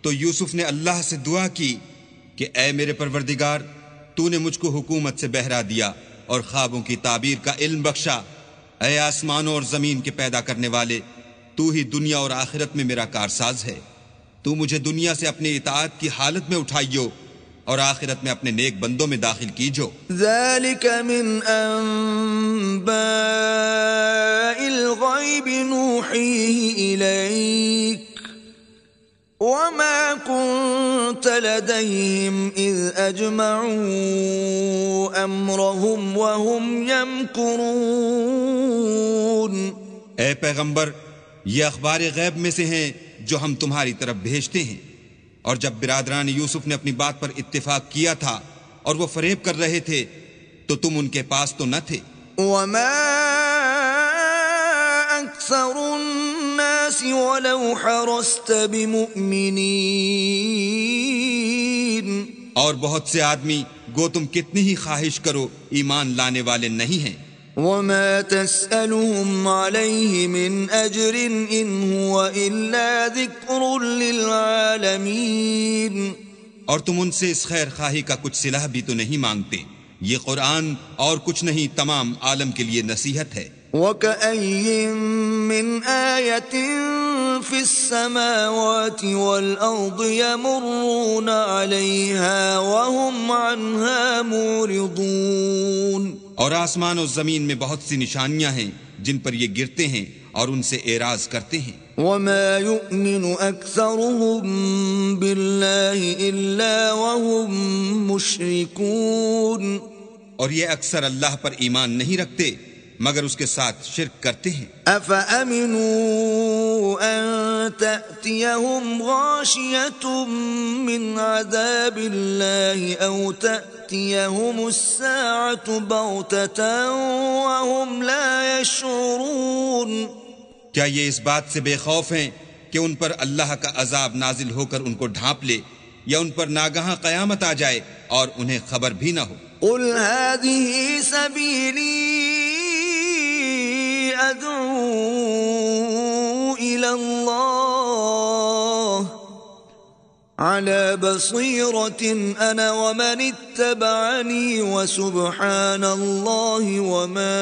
Speaker 2: تو یوسف نے اللہ سے دعا کی کہ اے میرے پروردگار، تو نے مجھ کو حکومت سے بہرا دیا اور خوابوں کی تعبیر کا علم بخشا۔ اے آسمانوں اور زمین کے پیدا کرنے والے، تو ہی دنیا اور آخرت میں میرا کارساز ہے۔ تو مجھے دنیا سے اپنی اطاعت کی حالت میں اٹھائیو اور آخرت میں اپنے نیک بندوں میں داخل کیجو۔
Speaker 1: ذلك من انباء الغیب نوحیہ الیک وما كنت لديهم إذ أجمعوا أمرهم وهم يمكرون۔
Speaker 2: اے پیغمبر، یہ اخبار غیب میں سے ہیں جو ہم تمہاری طرف بھیجتے ہیں، اور جب برادران یوسف نے اپنی بات پر اتفاق کیا تھا اور وہ فریب کر رہے تھے تو تم ان کے پاس تو نہ تھے۔
Speaker 1: وما أكثر الناس ولو حرصت بمؤمنين،
Speaker 2: اور بہت سے آدمی گو تم کتنی ہی خواہش کرو ایمان لانے والے نہیں ہیں۔
Speaker 1: وما تسألهم عليه من أجر إن هو إلا ذكر للعالمين،
Speaker 2: اور تم ان سے اس خیر خواہی کا کچھ صلہ بھی تو نہیں مانگتے، یہ قرآن اور کچھ نہیں تمام عالم کے لیے نصیحت ہے۔
Speaker 1: وَكَأَيٍّ مِّنْ آيَةٍ فِي السَّمَاوَاتِ وَالْأَرْضِ يَمُرُّونَ عَلَيْهَا وَهُمْ عَنْهَا مُعْرِضُونَ، اور
Speaker 2: آسمان و زمین میں بہت سی نشانیاں ہیں جن پر یہ گرتے ہیں اور ان سے اعراض کرتے ہیں۔
Speaker 1: وَمَا يُؤْمِنُ أَكْثَرُهُم بِاللَّهِ إِلَّا وَهُم مُشْرِكُونَ،
Speaker 2: اور یہ اکثر اللہ پر ایمان نہیں رکھتے مگر اس کے ساتھ شرک کرتے ہیں۔
Speaker 1: أَفَأَمِنُوا أَن تَأْتِيَهُمْ غَاشِيَةٌ مِّنْ عَذَابِ اللَّهِ أَوْ تَأْتِيَهُمُ السَّاعَةُ بَغْتَةً وَهُمْ لَا يَشْعُرُونَ۔
Speaker 2: کیا یہ اس بات سے بے خوف ہیں کہ ان پر اللہ کا عذاب نازل ہو کر ان کو ڈھانپ لے، یا ان پر ناگہاں قیامت آ جائے اور انہیں خبر بھی نہ ہو؟
Speaker 1: قُلْ هَٰذِهِ سَبِيلِي أَدْعُو إِلَى اللَّهِ عَلَى بَصِيرَةٍ أَنَا وَمَنِ اتَّبَعَنِي وَسُبْحَانَ اللَّهِ وَمَا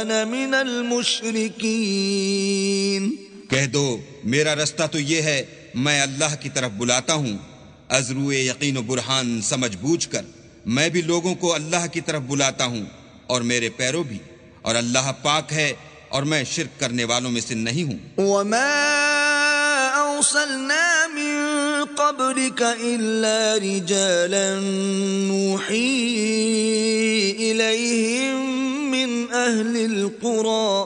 Speaker 1: أَنَا مِنَ الْمُشْرِكِينَ۔
Speaker 2: کہہ دو میرا رستہ تو یہ ہے، میں اللہ کی طرف بلاتا ہوں از روئے یقین و برہان سمجھ بوجھ کر، میں بھی لوگوں کو اللہ کی طرف بلاتا ہوں اور میرے پیرو بھی، اور اللہ پاک ہے اور میں شرک کرنے والوں میں سے نہیں ہوں۔
Speaker 1: وَمَا أَرْسَلْنَا مِن قَبْلِكَ إِلَّا رِجَالًا نُوحِي إِلَيْهِم مِّنْ أَهْلِ الْقُرَىٰ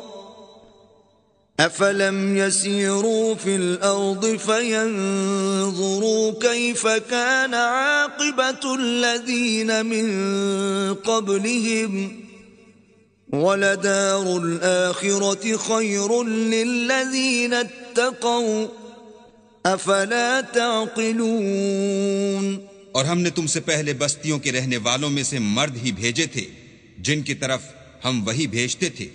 Speaker 1: أَفَلَمْ يَسِيرُوا فِي الْأَرْضِ فَيَنظُرُوا كَيْفَ كَانَ عَاقِبَةُ الَّذِينَ مِن قَبْلِهِمْ وَلَدَارُ الْآخِرَةِ خَيْرٌ لِّلَّذِينَ اتَّقَوْا أَفَلَا تَعْقِلُونَ۔
Speaker 2: اور ہم نے تم سے پہلے بستیوں کے رہنے والوں میں سے مرد ہی بھیجے تھے جن کی طرف ہم وہی بھیجتے تھے،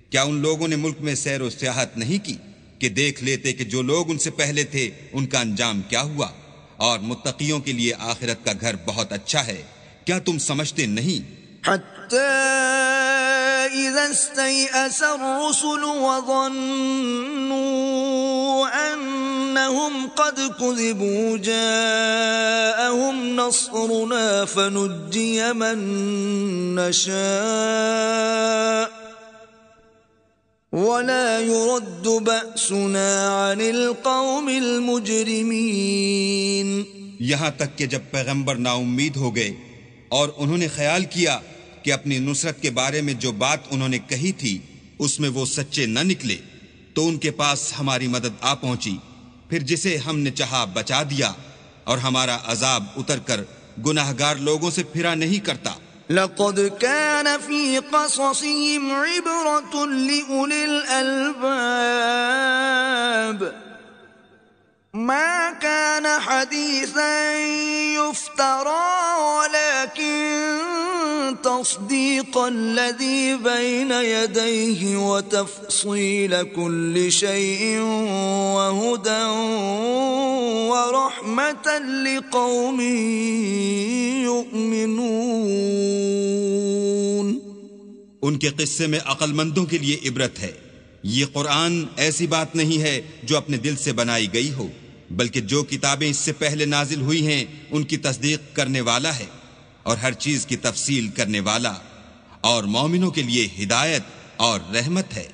Speaker 2: کیا ان لوگوں نے ملک میں سیر و سیاحت نہیں کی کہ دیکھ لیتے کہ جو لوگ ان سے پہلے تھے ان کا انجام کیا ہوا، اور متقیوں کے لیے آخرت کا گھر بہت اچھا ہے، کیا تم سمجھتے نہیں؟
Speaker 1: حَتَّى إِذَا اسْتَيْأَسَ الرُّسُلُ وَظَنُّوا أَنَّهُمْ قَدْ كُذِبُوا جَاءَهُمْ نَصْرُنَا فَنُجِّيَ مَن نَّشَاءُ وَلَا يُرَدُّ بَأْسُنَا عَنِ الْقَوْمِ الْمُجْرِمِينَ۔
Speaker 2: یہاں تک کہ جب پیغمبر نا امید ہو گئے اور انہوں نے خیال کیا کہ اپنی نصرت کے بارے میں جو بات انہوں نے کہی تھی اس میں وہ سچے نہ نکلے، تو ان کے پاس ہماری مدد آ پہنچی، پھر جسے ہم نے چاہا بچا دیا، اور ہمارا عذاب اتر کر گناہگار لوگوں سے پھرا نہیں کرتا۔
Speaker 1: لقد كان في قصصهم عبرة لأولي الألباب ما كان حديثا يفترى ولكن تصديق الذي بين يديه وتفصيل كل شيء وهدى ورحمة لقوم يؤمنون.
Speaker 2: ان کے قصے میں عقل مندوں کے لیے عبرت ہے. یہ قرآن ایسی بات نہیں ہے جو اپنے دل سے بنائی گئی ہو، بلکہ جو کتابیں اس سے پہلے نازل ہوئی ہیں ان کی تصدیق کرنے والا ہے اور ہر چیز کی تفصیل کرنے والا، اور مومنوں کے لیے ہدایت اور رحمت ہے.